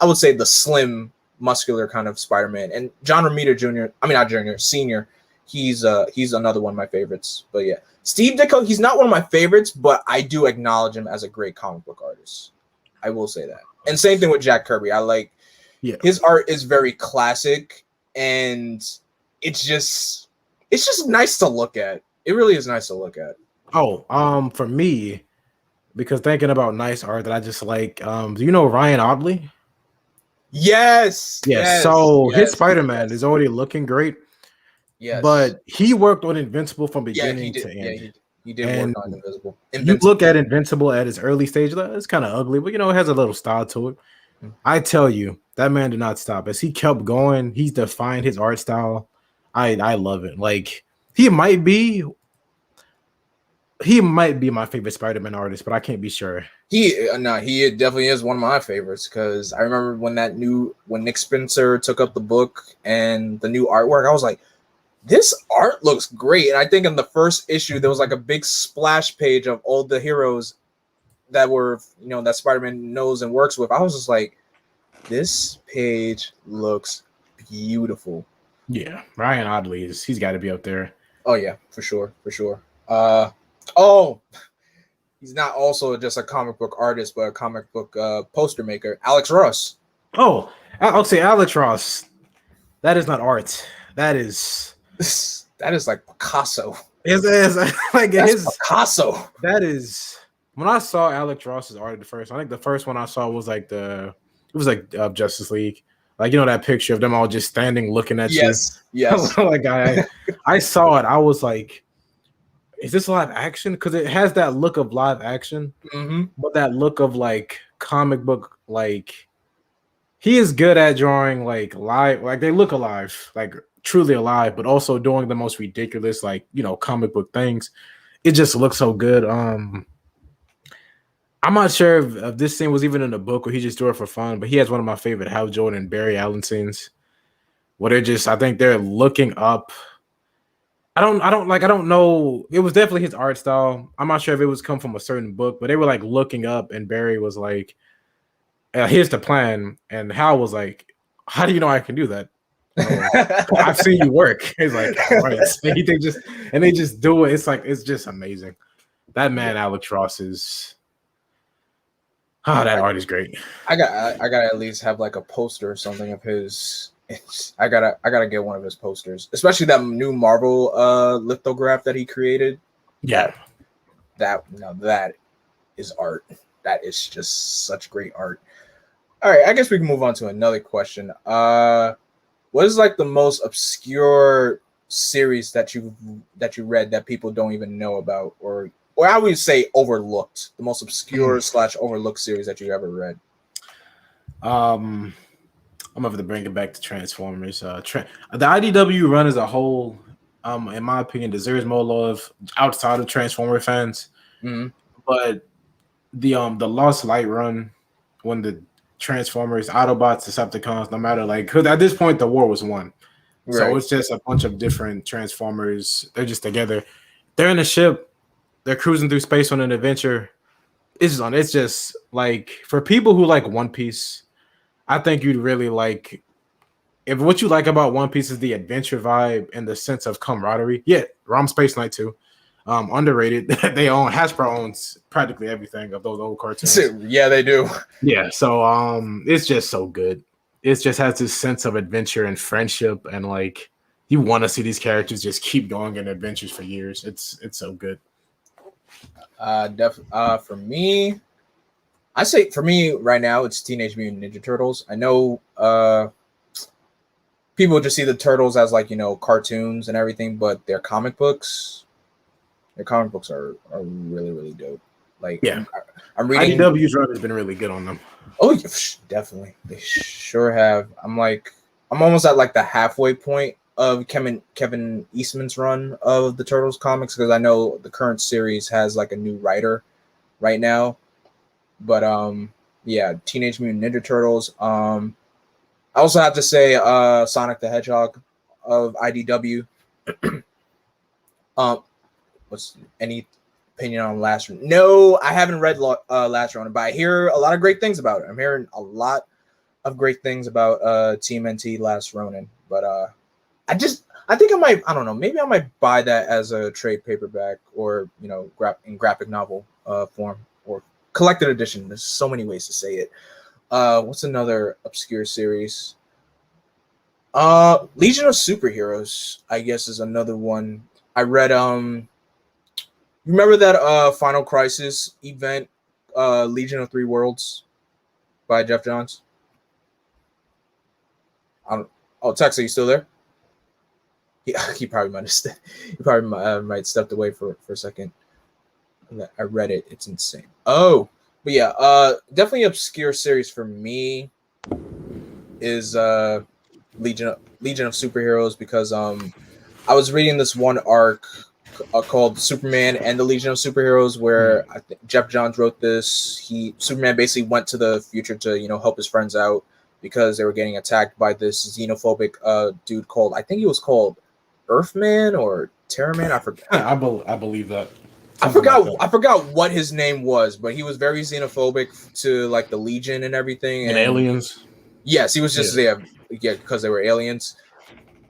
I would say the slim muscular kind of Spider-Man. And John Romita Jr., I mean not Jr., Sr., he's another one of my favorites. But yeah, Steve Ditko, he's not one of my favorites, but I do acknowledge him as a great comic book artist. I will say that. And same thing with Jack Kirby. I like his art is very classic, and it's just nice to look at. It really is nice to look at. Oh, for me, because thinking about nice art that I just like, do you know Ryan Otley? Yes. So his Spider-Man is already looking great. Yes. But he worked on Invincible from beginning to end. Yeah, he did work on Invincible. You look at Invincible at its early stage, it's kind of ugly, but it has a little style to it. I tell you, that man did not stop. As he kept going, he's defined his art style. I love it. Like he might be my favorite Spider-Man artist, but I can't be sure. He definitely is one of my favorites because I remember when Nick Spencer took up the book and the new artwork, I was like, this art looks great. And I think in the first issue, there was like a big splash page of all the heroes that were, that Spider-Man knows and works with. I was just like, this page looks beautiful. Yeah, Ryan Otley he's got to be up there. Oh yeah, for sure. He's not also just a comic book artist, but a comic book poster maker, Alex Ross. Oh, I'll say Alex Ross. That is not art. That is like Picasso. It's like his Picasso. That is when I saw Alex Ross's art at the first. I think the first one I saw was like Justice League. Like that picture of them all just standing looking at you. Yes. Like I saw it. I was like, is this live action? Because it has that look of live action, but that look of like comic book. Like he is good at drawing like live, like they look alive, like truly alive, but also doing the most ridiculous, like comic book things. It just looks so good. I'm not sure if this scene was even in the book or he just drew it for fun, but he has one of my favorite Hal Jordan and Barry Allen scenes where I think they're looking up. I don't know. It was definitely his art style. I'm not sure if it was come from a certain book, but they were like looking up and Barry was like, here's the plan. And Hal was like, how do you know I can do that? I've seen you work. He's like, all right. They just do it. It's just amazing. That man, Alex Ross is. Oh, that art is great. I gotta at least have like a poster or something of his. I gotta get one of his posters, especially that new Marvel lithograph that he created. Yeah, that is art. That is just such great art. All right, I guess we can move on to another question. What is like the most obscure series that you read that people don't even know about, or I would say overlooked? The most obscure / overlooked series that you ever read. I'm gonna have to bring it back to Transformers. The IDW run as a whole, in my opinion, deserves more love outside of Transformer fans. But the Lost Light run, when the Transformers, Autobots, Decepticons, no matter because at this point the war was won, right. So it's just a bunch of different Transformers. They're just together. They're in a ship. They're cruising through space on an adventure. It's just like for people who like One Piece. I think you'd really like if what you like about One Piece is the adventure vibe and the sense of camaraderie. Yeah, Rom Space Knight too. Underrated. Hasbro owns practically everything of those old cartoons. Yeah, they do. Yeah, so it's just so good. It just has this sense of adventure and friendship, and like you want to see these characters just keep going in adventures for years. It's so good. For me, I say for me right now it's Teenage Mutant Ninja Turtles. I know people just see the Turtles as like cartoons and everything, but their comic books are really, really dope. Like yeah, I'm reading. IDW's run has been really good on them. Oh, definitely, they sure have. I'm almost at like the halfway point of Kevin Eastman's run of the Turtles comics because I know the current series has like a new writer right now. But yeah, Teenage Mutant Ninja Turtles. I also have to say Sonic the Hedgehog of IDW. What's any opinion on Last Ronin? No, I haven't read Last Ronin, but I hear a lot of great things about it. I'm hearing a lot of great things about TMNT Last Ronin, but I think I might, I don't know, maybe I might buy that as a trade paperback or in graphic novel form or collected edition. There's so many ways to say it. What's another obscure series? Legion of Superheroes, I guess, is another one. I read remember that Final Crisis event, Legion of Three Worlds by Jeff Johns? Tex, are you still there? He probably might have he probably might stepped away for a second. I read it. It's insane. Oh, but yeah, definitely obscure series for me is Legion of Superheroes, because I was reading this one arc called Superman and the Legion of Superheroes, where I think Jeff Johns wrote this. Superman basically went to the future to help his friends out because they were getting attacked by this xenophobic dude called, I think he was called Earthman or Terraman. I forget. I believe that. I forgot what his name was, but he was very xenophobic to like the Legion and everything. And aliens. Yes, he was just because they were aliens.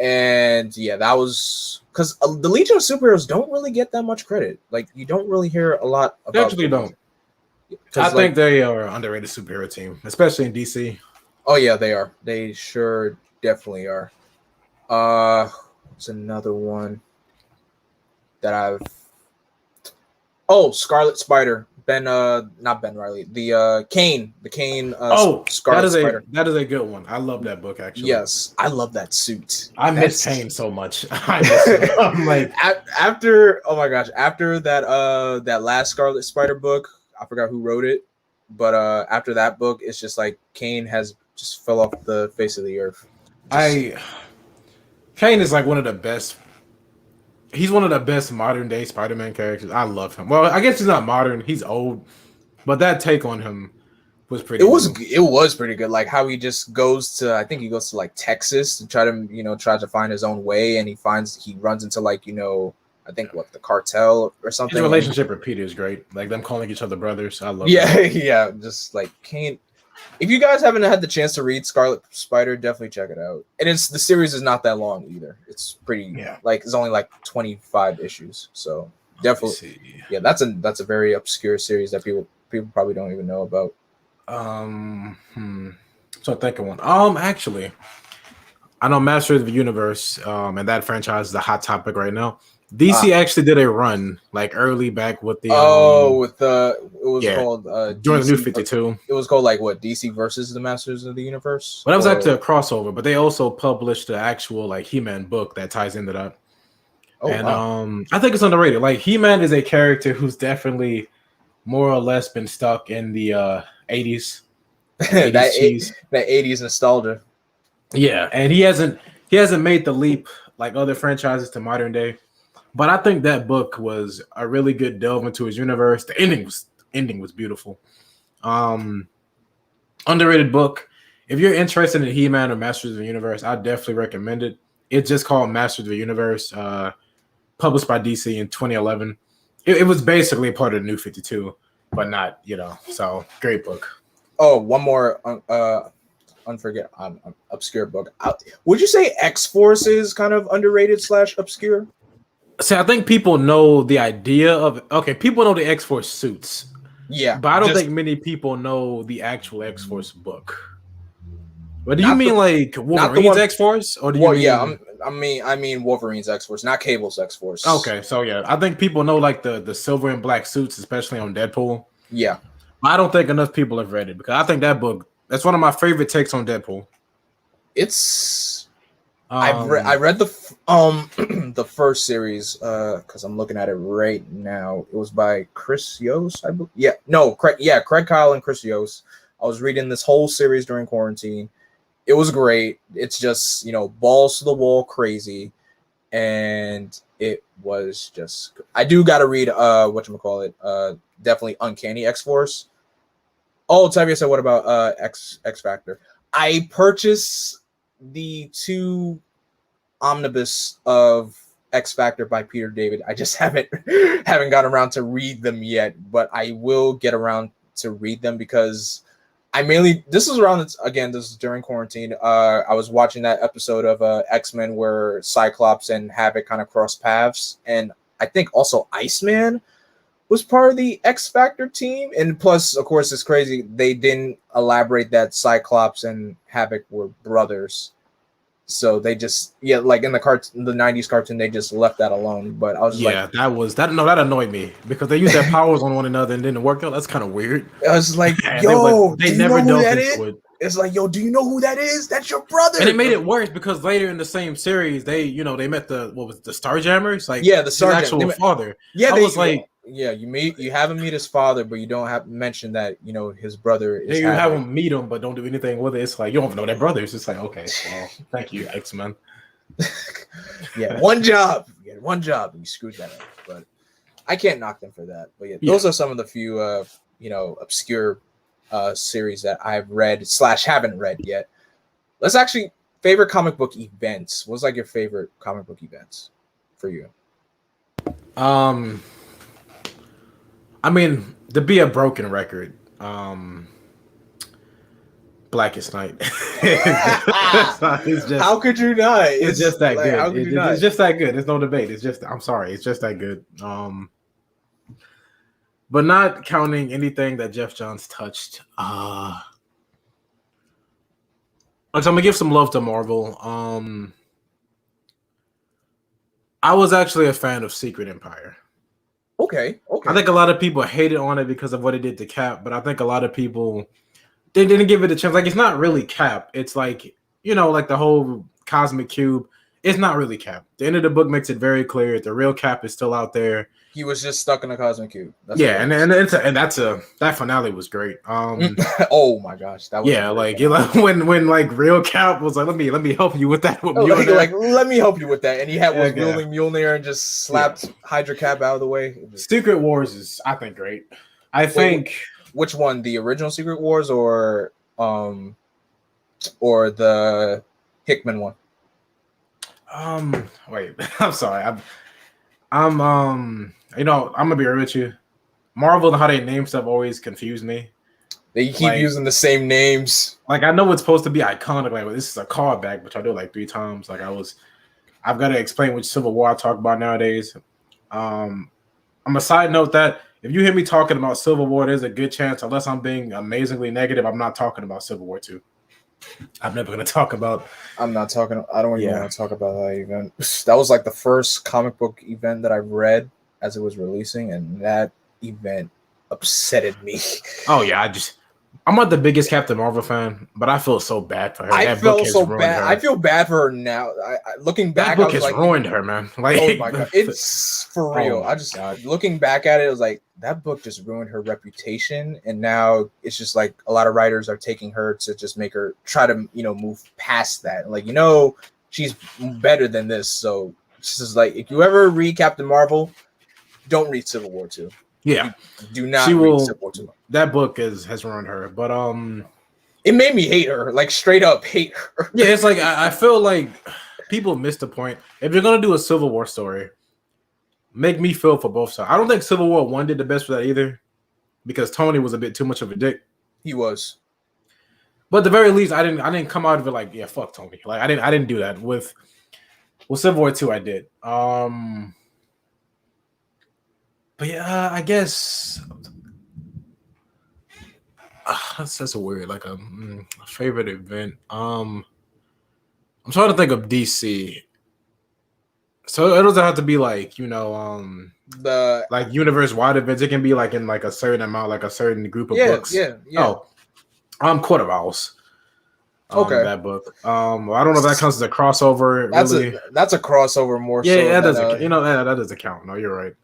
And yeah, that was because the Legion of Superheroes don't really get that much credit. Like, you don't really hear a lot about. They actually don't. I think they are an underrated superhero team, especially in DC. Oh yeah, they are. They sure definitely are. What's another one that I've? Oh, Scarlet Spider. Not Ben Riley. The Kane. Scarlet Spider. That is a good one. I love that book, actually. Yes, I love that suit. I miss Kane so much. I miss him. I'm like, after that last Scarlet Spider book, I forgot who wrote it, but after that book, it's just like Kane has just fell off the face of the earth. Kane is like one of the best. He's one of the best modern day Spider-Man characters. I love him. Well, I guess he's not modern. He's old, but that take on him was pretty. It was pretty good. Like how he just goes to, I think he goes to like Texas to try to find his own way, and he runs into like I think the cartel or something. His relationship with Peter is great. Like them calling each other brothers. I love. that. Yeah. Just like Kane. If you guys haven't had the chance to read Scarlet Spider, definitely check it out. And the series is not that long either. It's pretty it's only like 25 issues. So definitely, that's a very obscure series that people probably don't even know about. So think of one. Actually, I know Masters of the Universe, and that franchise is a hot topic right now. DC actually did a run like early back with the called during the New 52. It was called like what, DC versus the Masters of the Universe. But that was actually a crossover. But they also published the actual like He-Man book that ties into that. I think it's underrated. Like He-Man is a character who's definitely more or less been stuck in the 80s. that 80s nostalgia. Yeah, and he hasn't made the leap like other franchises to modern day. But I think that book was a really good delve into his universe. The ending was beautiful. Underrated book. If you're interested in He-Man or Masters of the Universe, I definitely recommend it. It's just called Masters of the Universe, published by DC in 2011. It was basically part of the New 52, but not, so great book. Oh, one more obscure book. Would you say X-Force is kind of underrated / obscure? See, I think people know the idea of people know the X-Force suits. Yeah. But I don't think many people know the actual X-Force book. But do you mean like Wolverine's X-Force? Or do you mean I mean Wolverine's X-Force, not Cable's X-Force. Okay, so yeah. I think people know like the silver and black suits, especially on Deadpool. Yeah. I don't think enough people have read it because I think that book, that's one of my favorite takes on Deadpool. It's I read the first series because I'm looking at it right now. It was by Chris Yost, I believe. Craig Kyle and Chris Yost. I was reading this whole series during quarantine. It was great. It's just balls to the wall crazy, and it was just. I do got to read definitely Uncanny X-Force. Oh, Tavia said, what about X Factor? I purchased the 2 omnibus of X Factor by Peter David. I just haven't gotten around to read them yet, but I will get around to read them because I mainly this is around again. This is during quarantine. I was watching that episode of X-Men where Cyclops and Havoc kind of cross paths, and I think also Iceman was part of the X Factor team. And plus, of course, it's crazy they didn't elaborate that Cyclops and Havoc were brothers. So they just like in the '90s cartoon, they just left that alone. But I was like, that annoyed me because they used their powers on one another and didn't work out. That's kind of weird. I was like, yo, they never delved into it. It's like, yo, do you know who that is? That's your brother. And it made it worse because later in the same series, they met the Starjammers, like the his actual father. Yeah, I was like. Yeah, you have him meet his father, but you don't have to mention that his brother is. Yeah, you have him meet him, but don't do anything with it. It's like you don't even know they're brothers. It's like, okay, well, thank you, X-Men. One job. You had one job, and you screwed that up. But I can't knock them for that. But those are some of the few obscure series that I've read / haven't read yet. Let's actually favorite comic book events. What's like your favorite comic book events for you? I mean, to be a broken record, Blackest Night. It's just, how could you not? It's just that good. How could you not? It's just that good. There's no debate. I'm sorry. It's just that good. But not counting anything that Jeff Johns touched. So I'm gonna give some love to Marvel. I was actually a fan of Secret Empire. Okay. I think a lot of people hated on it because of what it did to Cap, but I think a lot of people they didn't give it a chance. Like it's not really Cap. It's like like the whole Cosmic Cube. It's not really Cap. The end of the book makes it very clear the real Cap is still out there. He was just stuck in a Cosmic Cube. That finale was great. Oh my gosh, that was when like real Cap was like, let me help you with that. Let me help you with that, and he was wielding Mjolnir and just slapped Hydra Cap out of the way. Secret Wars is I think great. I think which one, the original Secret Wars or the Hickman one? Wait, I'm sorry. I'm gonna be real with you. Marvel and how they name stuff always confuse me. They keep using the same names. Like I know it's supposed to be iconic. Like this is a callback, which I do like 3 times. Like I've got to explain which Civil War I talk about nowadays. I'm a side note that if you hear me talking about Civil War, there's a good chance, unless I'm being amazingly negative, I'm not talking about Civil War 2. I'm never going to talk about. I don't even want to talk about that event. That was like the first comic book event that I read as it was releasing, and that event upsetted me. Oh yeah, I'm not the biggest Captain Marvel fan, but I feel so bad for her. I felt so bad. I feel bad for her now. Looking back, that book has ruined her, man. Like, oh my god, it's for real. Looking back at it, it was like that book just ruined her reputation, and now it's just like a lot of writers are taking her to just make her try to move past that. Like she's better than this. So it's just like if you ever read Captain Marvel, don't read Civil War 2. Yeah, do not read Civil War 2. That book has ruined her, but it made me hate her, like straight up hate her. Yeah, it's like I feel like people missed the point. If you're gonna do a Civil War story, make me feel for both sides. I don't think Civil War 1 did the best for that either, because Tony was a bit too much of a dick. He was, but at the very least, I didn't come out of it like, yeah, fuck Tony. Like I didn't do that with Civil War 2. I did. But yeah, I guess that's a weird, like a favorite event. I'm trying to think of DC. So it doesn't have to be like the like universe wide events. It can be like in like a certain amount, like a certain group of books. Yeah. Court of Owls. Okay, that book. I don't know if that counts as a crossover. That's a crossover more. Yeah, so that doesn't. That doesn't count. No, you're right.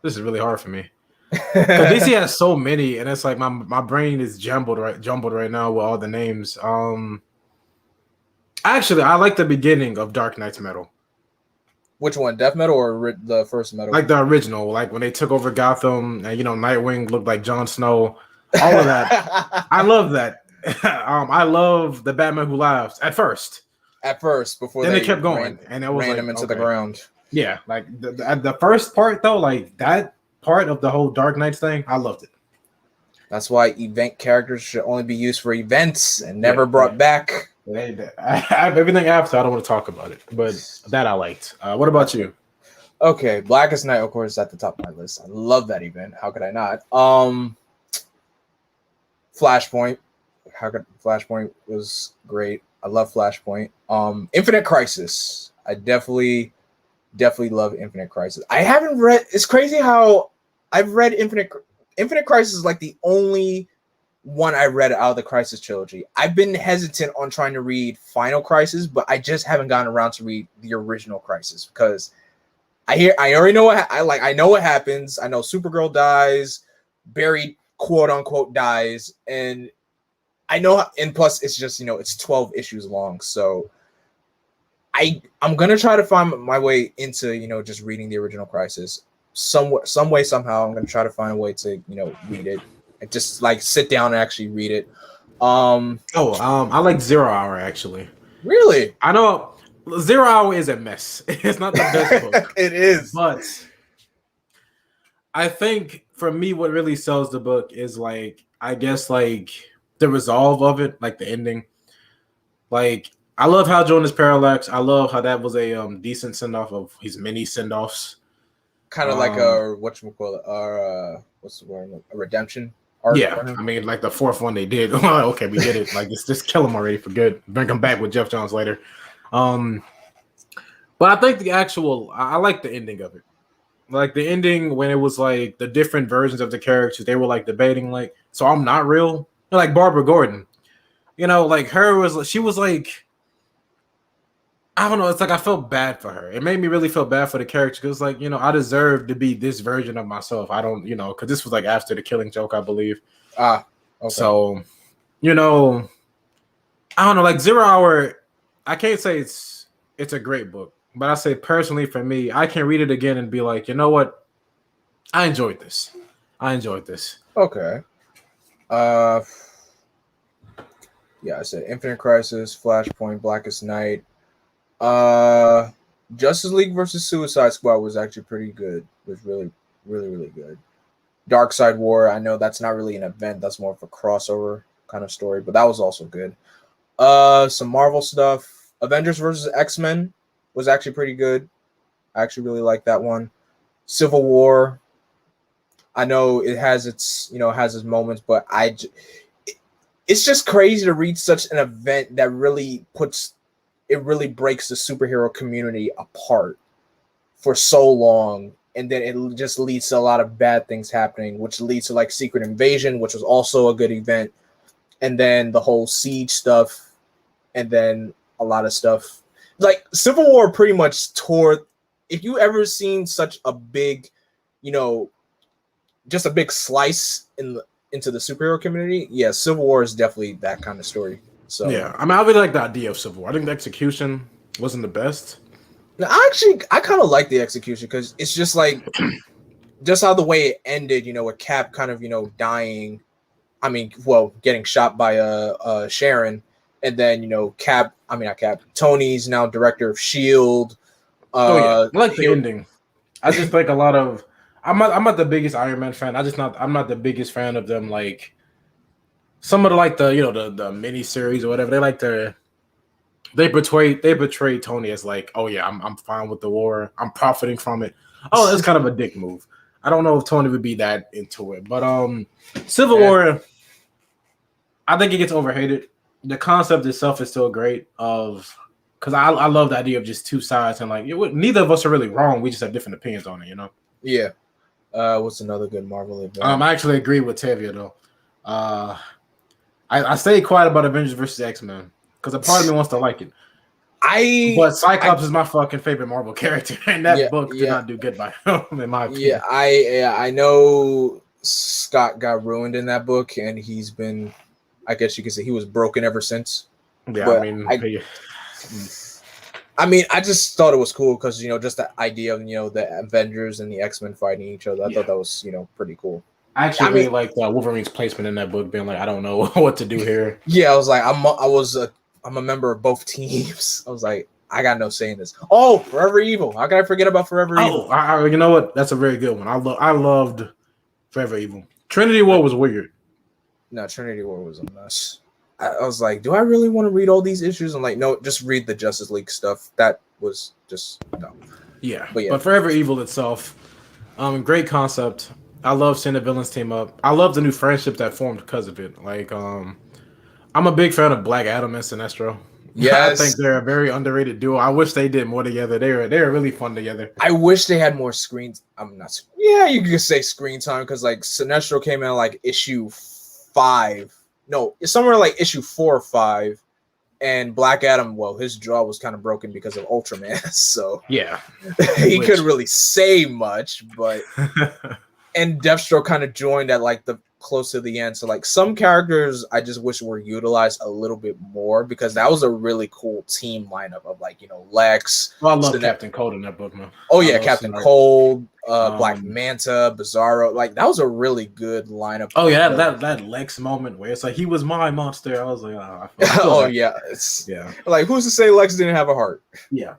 This is really hard for me. DC has so many, and it's like my brain is jumbled right now with all the names. Actually, I like the beginning of Dark Knight's Metal. Which one, Death Metal or the first Metal? Like the original, like when they took over Gotham, and Nightwing looked like Jon Snow. All of that, I love that. I love the Batman Who Laughs at first. At first, before Then they they kept going, and it was ran like him into the okay. ground. Yeah, like the first part though, like that part of the whole Dark Knights thing, I loved it. That's why event characters should only be used for events and never brought back. Everything after, I don't want to talk about it, but that I liked. What about you? Okay, Blackest Night, of course, is at the top of my list. I love that event. How could I not? Flashpoint. Flashpoint was great. I love Flashpoint. Infinite Crisis. I definitely love Infinite Crisis. I haven't read. It's crazy how I've read Infinite Crisis is like the only one I read out of the Crisis trilogy. I've been hesitant on trying to read Final Crisis, but I just haven't gotten around to read the original Crisis because I already know I know what happens. I know Supergirl dies, Barry quote unquote dies, and I know, and plus it's just, it's 12 issues long, so I'm gonna try to find my way into, just reading the original Crisis some way, somehow. I'm gonna try to find a way to, read it and just like sit down and actually read it. I like Zero Hour actually. Really? I know Zero Hour is a mess. It's not the best book. It is, but I think for me, what really sells the book is like, I guess, like the resolve of it, like the ending. Like, I love how Jonas Parallax. I love how that was a decent send off of his many send offs. Kind of like a whatchamacallit, what's the word? A redemption arc. Yeah, I mean, like the fourth one they did. Okay, we did it. Like, just kill him already for good. Bring him back with Jeff Johns later. But I think I like the ending of it. Like the ending when it was like the different versions of the characters, they were like debating, like, so I'm not real. Like Barbara Gordon, like she was like, I don't know. It's like I felt bad for her. It made me really feel bad for the character because, like, I deserve to be this version of myself. I don't, because this was like after the Killing Joke, I believe. Okay. So, I don't know. Like Zero Hour, I can't say it's a great book, but I say personally for me, I can read it again and be like, you know what? I enjoyed this. Okay. Yeah, I said Infinite Crisis, Flashpoint, Blackest Night. Justice League versus Suicide Squad was actually pretty good. It was really, really, really good. Dark Side War, I know that's not really an event. That's more of a crossover kind of story, but that was also good. Some Marvel stuff. Avengers versus X-Men was actually pretty good. I actually really like that one. Civil War. I know it has its moments, but it's just crazy to read such an event that really breaks the superhero community apart for so long, and then it just leads to a lot of bad things happening, which leads to like Secret Invasion, which was also a good event, and then the whole Siege stuff, and then a lot of stuff like Civil War pretty much tore. If you ever seen such a big, just a big slice into the superhero community, yeah, Civil War is definitely that kind of story. So yeah, I mean, I really like the idea of Civil War. I think the execution wasn't the best. Now, I kind of like the execution because it's just like, just how the way it ended, with Cap kind of, dying. I mean, well, getting shot by Sharon, and then Tony's now director of Shield. I like the ending. I just like a lot of. I'm not the biggest Iron Man fan. I'm not the biggest fan of them. Like some of the mini series or whatever. They portray Tony as like, oh yeah, I'm fine with the war. I'm profiting from it. Oh, that's kind of a dick move. I don't know if Tony would be that into it, but Civil War, I think it gets overhated. The concept itself is still great. Because I love the idea of just two sides and like neither of us are really wrong. We just have different opinions on it, Yeah. What's another good Marvel event? I actually agree with Tavia though. I stay quiet about Avengers versus X-Men because a part of me wants to like it. But Cyclops is my fucking favorite Marvel character, and that book did not do good by him, in my opinion. Yeah, I know Scott got ruined in that book, and he's been, I guess you could say, he was broken ever since. Yeah, but I mean, I just thought it was cool because just the idea of the Avengers and the X-Men fighting each other. I thought that was pretty cool. I actually really like Wolverine's placement in that book, being like, I don't know what to do here. Yeah, I was like, I was I'm a member of both teams. I was like, I got no say in this. Oh, Forever Evil. How can I forget about Forever Evil? You know what? That's a very good one. I loved Forever Evil. Trinity War was weird. No, Trinity War was a mess. I was like, do I really want to read all these issues? I'm like, no, just read the Justice League stuff. That was just no. Yeah, but Forever Evil itself, great concept. I love seeing the villains team up. I love the new friendship that formed because of it. Like, I'm a big fan of Black Adam and Sinestro. Yes. I think they're a very underrated duo. I wish they did more together. They're really fun together. I wish they had more screens. I'm not. Yeah, you could say screen time because like Sinestro came in like issue 5. No, it's somewhere like issue 4 or 5. And Black Adam, well, his jaw was kind of broken because of Ultraman, so yeah, he couldn't really say much. But and Deathstroke kind of joined at like the close to the end. So like some characters I just wish were utilized a little bit more because that was a really cool team lineup of like, you know, Lex. Well, I love Captain Cold in that book, man. Oh yeah, Captain Cold, Black Manta, Bizarro. Like that was a really good lineup. Oh yeah, that Lex moment where it's like he was my monster. I was like, oh, I feel oh like, yeah, yeah. Like who's to say Lex didn't have a heart? Yeah.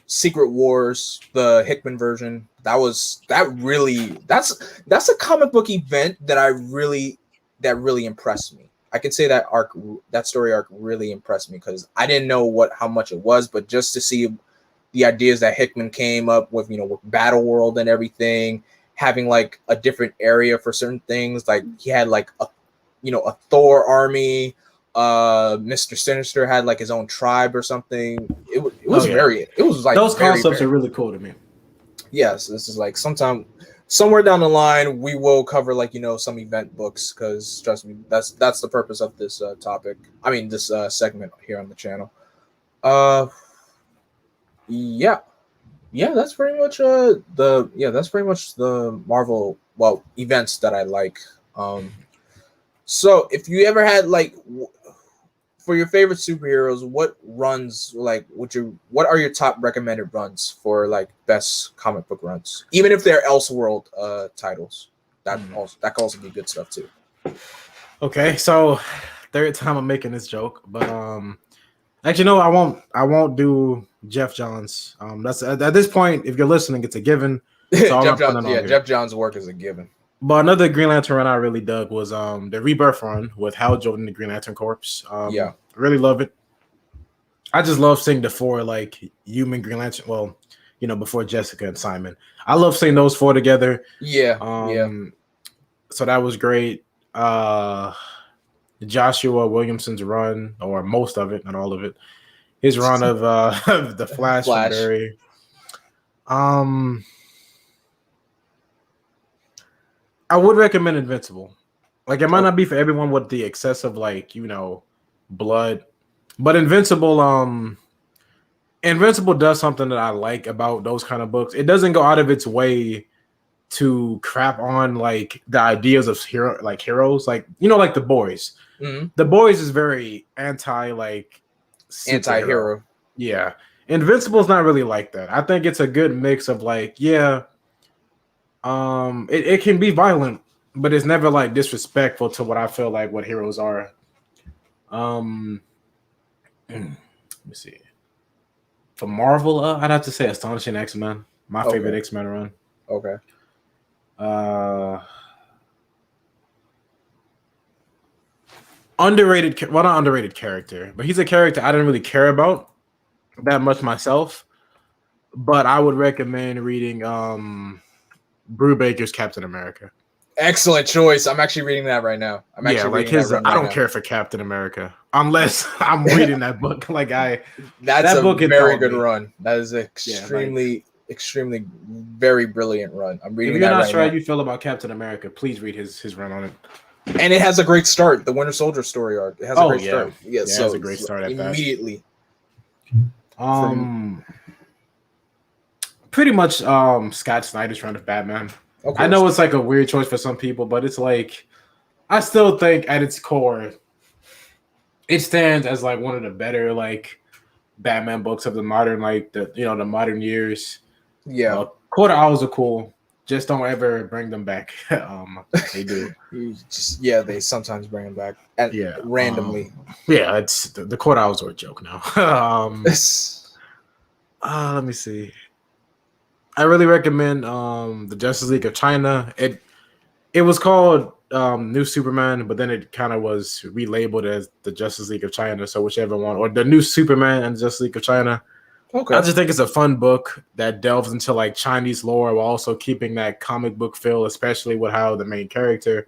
Secret Wars, the Hickman version. That's a comic book event that really impressed me. I can say that story arc really impressed me because I didn't know how much it was, but just to see the ideas that Hickman came up with, you know, with Battle World and everything, having like a different area for certain things. Like he had like a Thor army. Mr. Sinister had like his own tribe or something. It was like those concepts are really cool to me. Yes, this is like somewhere down the line we will cover like, you know, some event books because trust me, that's the purpose of this topic. I mean this segment here on the channel. That's pretty much the Marvel events that I like. So if you ever had like for your favorite superheroes, what runs like what are your top recommended runs for like best comic book runs? Even if they're Elseworld titles. That could also be good stuff too. Okay, so third time I'm making this joke, but actually no, I won't do Jeff Johns. That's at this point, if you're listening, it's a given. So Jeff Johns' work is a given. But another Green Lantern run I really dug was the Rebirth run with Hal Jordan, the Green Lantern Corps. Really love it. I just love seeing the 4 like human Green Lantern. Well, you know, before Jessica and Simon. I love seeing those 4 together. Yeah. So that was great. Joshua Williamson's run, or most of it, not all of it. His run of the Flash. Was very. I would recommend Invincible. Like it might not be for everyone with the excessive, like, you know, blood, but Invincible does something that I like about those kind of books. It doesn't go out of its way to crap on like the ideas of heroes, like, you know, like The Boys. Mm-hmm. The Boys is very anti-hero. Yeah. Invincible's not really like that. I think it's a good mix of like, it can be violent, but it's never like disrespectful to what I feel like what heroes are. Let me see. For Marvel, I'd have to say Astonishing X-Men. My favorite X-Men run. Okay. Underrated, well, not underrated character, but he's a character I didn't really care about that much myself. But I would recommend reading Brubaker's Captain America. Excellent choice. I'm actually reading that right now. I don't care for Captain America unless I'm reading that book. Like that's a very good run. That is extremely very brilliant run. I'm reading. If you're not sure how you feel about Captain America, please read his run on it. And it has a great start. The Winter Soldier story arc. It has a great start. Yeah, so it has a great start at immediately. Pretty much Scott Snyder's run of Batman. I know it's like a weird choice for some people, but it's like I still think at its core it stands as like one of the better like Batman books of the modern the modern years. Yeah. Quarter Hours are cool. Just don't ever bring them back. They do. They sometimes bring him back at Yeah. randomly. Yeah, it's the court owls are a joke now. Let me see. I really recommend the Justice League of China. It was called New Superman, but then it kind of was relabeled as the Justice League of China. So whichever one, or the New Superman and Justice League of China. Okay. I just think it's a fun book that delves into like Chinese lore while also keeping that comic book feel, especially with how the main character,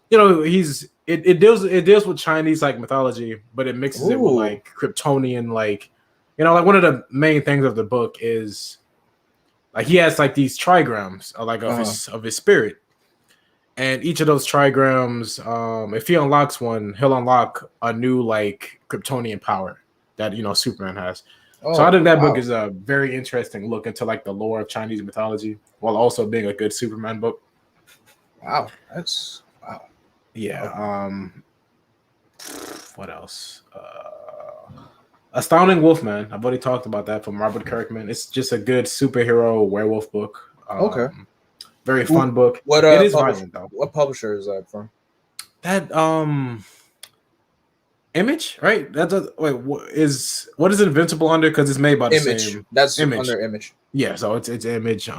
it deals with Chinese like mythology, but it mixes it with Ooh. like Kryptonian, like like one of the main things of the book is like he has like these trigrams of his spirit. And each of those trigrams, if he unlocks one, he'll unlock a new like Kryptonian power that Superman has. So I Oh, think that book wow. is a very interesting look into like the lore of Chinese mythology, while also being a good Superman book. Wow. That's wow. Yeah. Okay. What else? Astounding Wolfman. I've already talked about that from Robert Kirkman. It's just a good superhero werewolf book. Okay. Very fun book. What It is publisher? violent though. What publisher is that from? That Image, right? That's what is Invincible under? Because it's made by the Image. same That's Image. under Image. Yeah, so it's Image.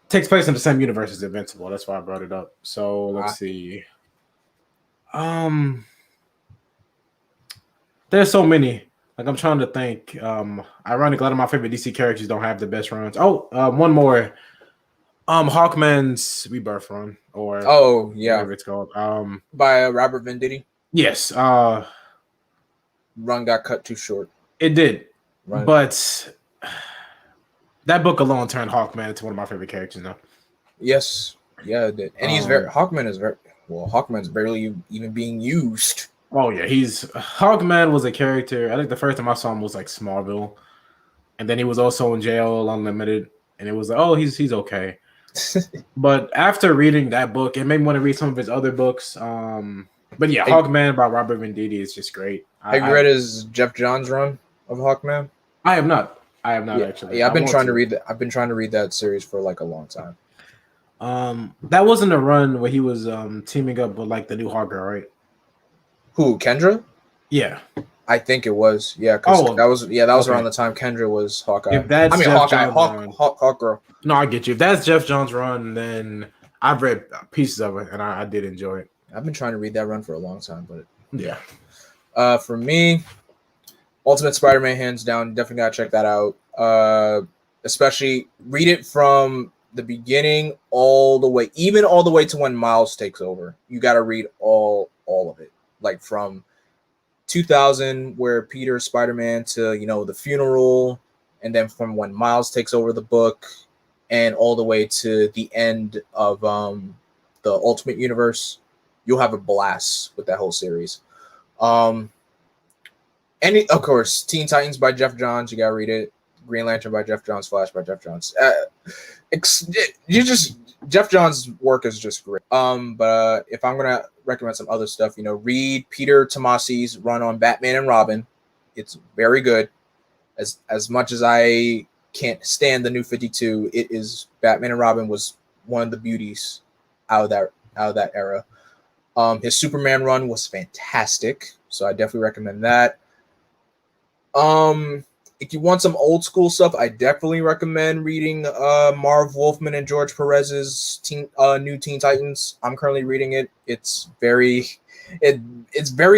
Takes place in the same universe as Invincible. That's why I brought it up. So let's see. There's so many. Like I'm trying to think. Ironically, a lot of my favorite DC characters don't have the best runs. Oh, one more. Hawkman's Rebirth run, or whatever it's called. By Robert Venditti. Yes. Run got cut too short. It did, but that book alone turned Hawkman into one of my favorite characters now. Yes. Yeah, it did. And Hawkman's barely even being used. Oh yeah, Hawkman was a character. I think the first time I saw him was like Smallville, and then he was also in Jail Unlimited, and it was like, oh, he's okay. But after reading that book, it made me want to read some of his other books. But yeah, Hawkman by Robert Venditti is just great. Have you read his Jeff Johns run of Hawkman? I have not. Actually. Yeah, I've been trying to read that. I've been trying to read that series for like a long time. That wasn't a run where he was teaming up with like the new Hawkgirl, right? Who, Kendra? Yeah, I think it was. Yeah, because that was around the time Kendra was Hawkeye. If that's Hawkgirl. No, I get you. If that's Jeff Johns' run, then I've read pieces of it and I did enjoy it. I've been trying to read that run for a long time, but yeah. For me, Ultimate Spider-Man, hands down, definitely gotta check that out. Especially read it from the beginning all the way to when Miles takes over. You gotta read all of it, like from 2000 where Peter's Spider-Man to the funeral, and then from when Miles takes over the book, and all the way to the end of the Ultimate Universe. You'll have a blast with that whole series. And of course, Teen Titans by Jeff Johns, you gotta read it. Green Lantern by Jeff Johns, Flash by Jeff Johns. Jeff Johns' work is just great. But if I'm gonna recommend some other stuff, read Peter Tomasi's run on Batman and Robin. It's very good. As much as I can't stand the New 52, it is Batman and Robin was one of the beauties out of that era. His Superman run was fantastic, so I definitely recommend that. If you want some old school stuff, I definitely recommend reading Marv Wolfman and George Perez's new Teen Titans. I'm currently reading it. It's very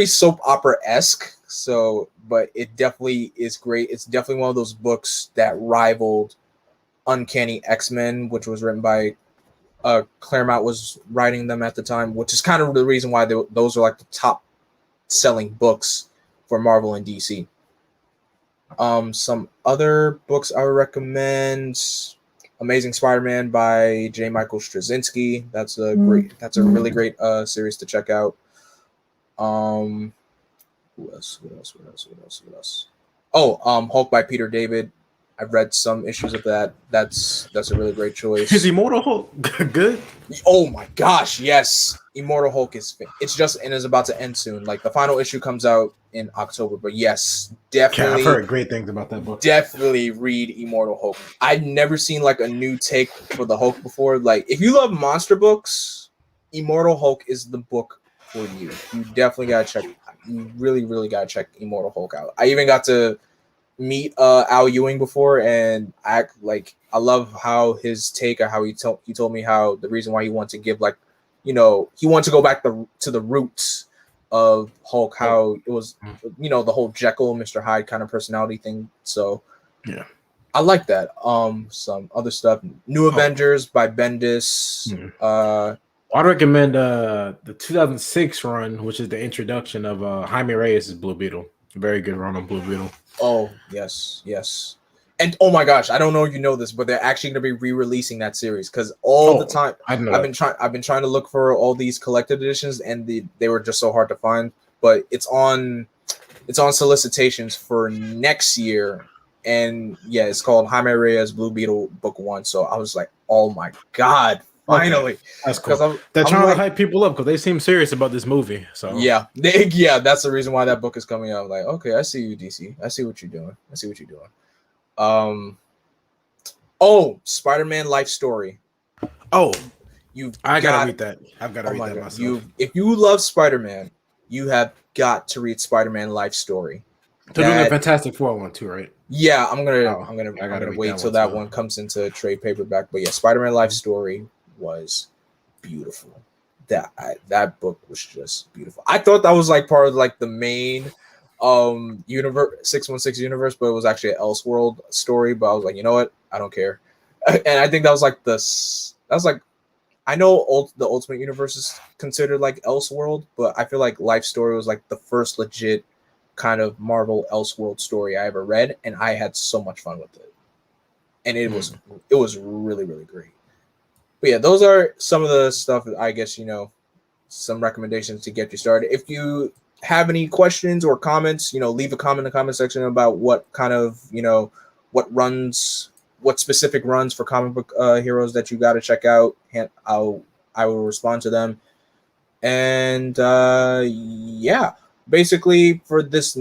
soap opera-esque, but it definitely is great. It's definitely one of those books that rivaled Uncanny X-Men, which was written by Claremont was writing them at the time, which is kind of the reason why those are like the top selling books for Marvel and DC. Some other books I would recommend: Amazing Spider-Man by J. Michael Straczynski. That's a really great series to check out. Who else? Oh, Hulk by Peter David. I've read some issues of that. That's a really great choice. Is Immortal Hulk good? Oh my gosh, yes. Immortal Hulk it's just and is about to end soon. Like the final issue comes out in October, but yes, definitely. I've heard great things about that book. Definitely read Immortal Hulk. I've never seen like a new take for the Hulk before. Like if you love monster books, Immortal Hulk is the book for you. You definitely gotta check. You really, really gotta check Immortal Hulk out. I even got to meet Al Ewing before, and I love how his take or how he told me how the reason why he wanted to give like, he wanted to go back to the roots of Hulk, how it was, the whole Jekyll, Mr. Hyde kind of personality thing. So yeah, I like that. Some other stuff, New Avengers by Bendis. I'd recommend the 2006 run, which is the introduction of Jaime Reyes' Blue Beetle. Very good run on Blue Beetle. Oh yes. And oh my gosh, I don't know if you know this, but they're actually going to be re-releasing that series because the time I've been trying to look for all these collected editions, and they were just so hard to find. But it's on solicitations for next year, and yeah, it's called Jaime Reyes Blue Beetle Book 1. So I was like, oh my god, finally! Okay. That's cool. They're trying to hype people up because they seem serious about this movie. So yeah, that's the reason why that book is coming out. Like, okay, I see you, DC. I see what you're doing. Spider-Man Life Story. I gotta read that. I've got to read that God. myself. If you love Spider-Man, you have got to read Spider-Man Life Story. They're doing a Fantastic Four one too, right? Yeah, I'm gonna wait till that one comes into trade paperback. But yeah, Spider-Man Life Story was beautiful. That book was just beautiful. I thought that was like part of like the main universe 616 universe, but it was actually an Elseworld story. But I was like, you know what? I don't care. And I think that was like I know the Ultimate Universe is considered like Elseworld, but I feel like Life Story was like the first legit kind of Marvel Elseworld story I ever read, and I had so much fun with it. And it was really, really great. But yeah, those are some of the stuff that I guess, some recommendations to get you started. If you have any questions or comments, leave a comment in the comment section about what kind of, what specific runs for comic book heroes that you got to check out. I will respond to them. And yeah, basically for the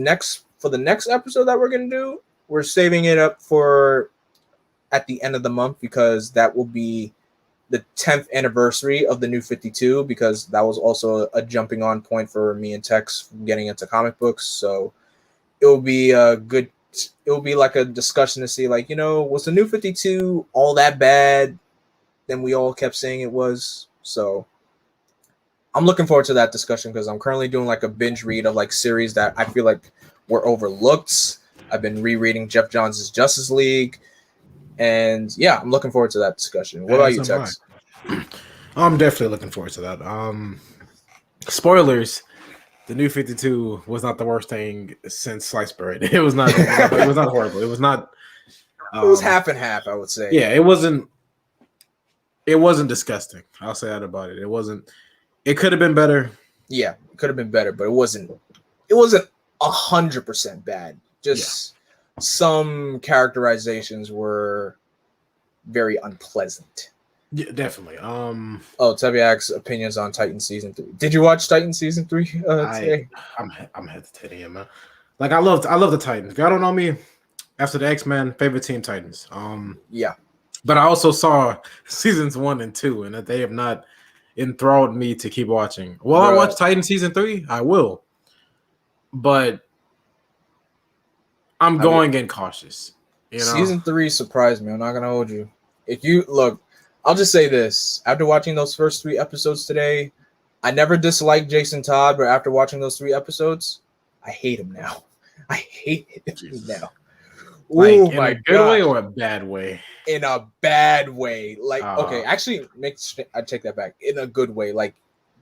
next episode that we're going to do, we're saving it up for at the end of the month because that will be the 10th anniversary of the New 52, because that was also a jumping on point for me and Tex getting into comic books. So it will be like a discussion to see, like, was the New 52 all that bad? Then we all kept saying it was. So I'm looking forward to that discussion because I'm currently doing like a binge read of like series that I feel like were overlooked. I've been rereading Jeff Johns' Justice League. And yeah, I'm looking forward to that discussion. What about you, Tex? I'm definitely looking forward to that. Spoilers: the New 52 was not the worst thing since sliced bread. It was not. It was not horrible. It was not. It was half and half, I would say. Yeah, it wasn't. It wasn't disgusting. I'll say that about it. It wasn't. It could have been better. Yeah, it could have been better, but it wasn't. It wasn't 100% bad. Just. Yeah. Some characterizations were very unpleasant. Yeah, definitely. Tebiak's opinions on Titan season 3. Did you watch Titan season 3 today? I'm hesitating, man. Like I love the Titans. If y'all don't know me, after the X-Men, favorite team Titans. Yeah. But I also saw seasons 1 and 2, and that they have not enthralled me to keep watching. Will I watch Titan season 3? I will. But I'm going in cautious. Season 3 surprised me. I'm not gonna hold you. If you look, I'll just say this: after watching those first 3 episodes today, I never disliked Jason Todd, but after watching those 3 episodes, I hate him now. I hate him now. Like in a good way or a bad way? In a bad way. Like, okay, actually, I take that back. In a good way. Like,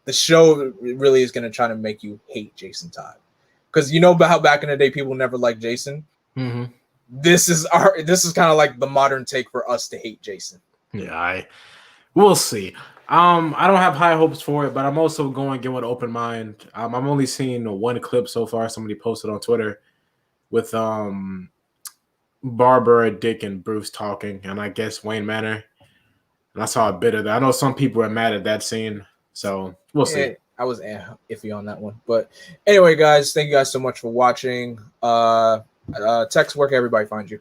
the show really is gonna try to make you hate Jason Todd. Because you know about how back in the day people never liked Jason. Mm-hmm. This is kind of like the modern take for us to hate Jason. Yeah, we'll see. I don't have high hopes for it, but I'm also going in with an open mind. I'm only seeing one clip so far. Somebody posted on Twitter with Barbara, Dick, and Bruce talking, and I guess Wayne Manor. And I saw a bit of that. I know some people are mad at that scene, so we'll see. I was iffy on that one, but anyway, guys, thank you guys so much for watching. Tex, where can everybody find you?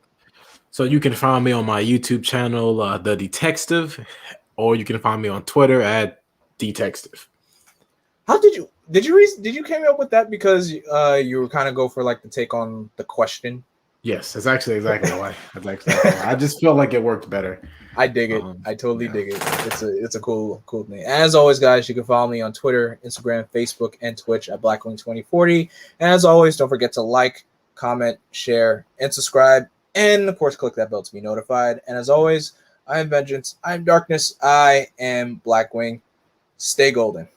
So you can find me on my YouTube channel, The Detective, or you can find me on Twitter at Detective. How did you came up with that because you were kind of go for like the take on the question? Yes, that's actually exactly why. I just feel like it worked better. I dig it. I totally dig it. It's a cool thing. As always, guys, you can follow me on Twitter, Instagram, Facebook, and Twitch at Blackwing2040. And as always, don't forget to like, comment, share, and subscribe. And of course, click that bell to be notified. And as always, I am Vengeance. I am Darkness. I am Blackwing. Stay golden.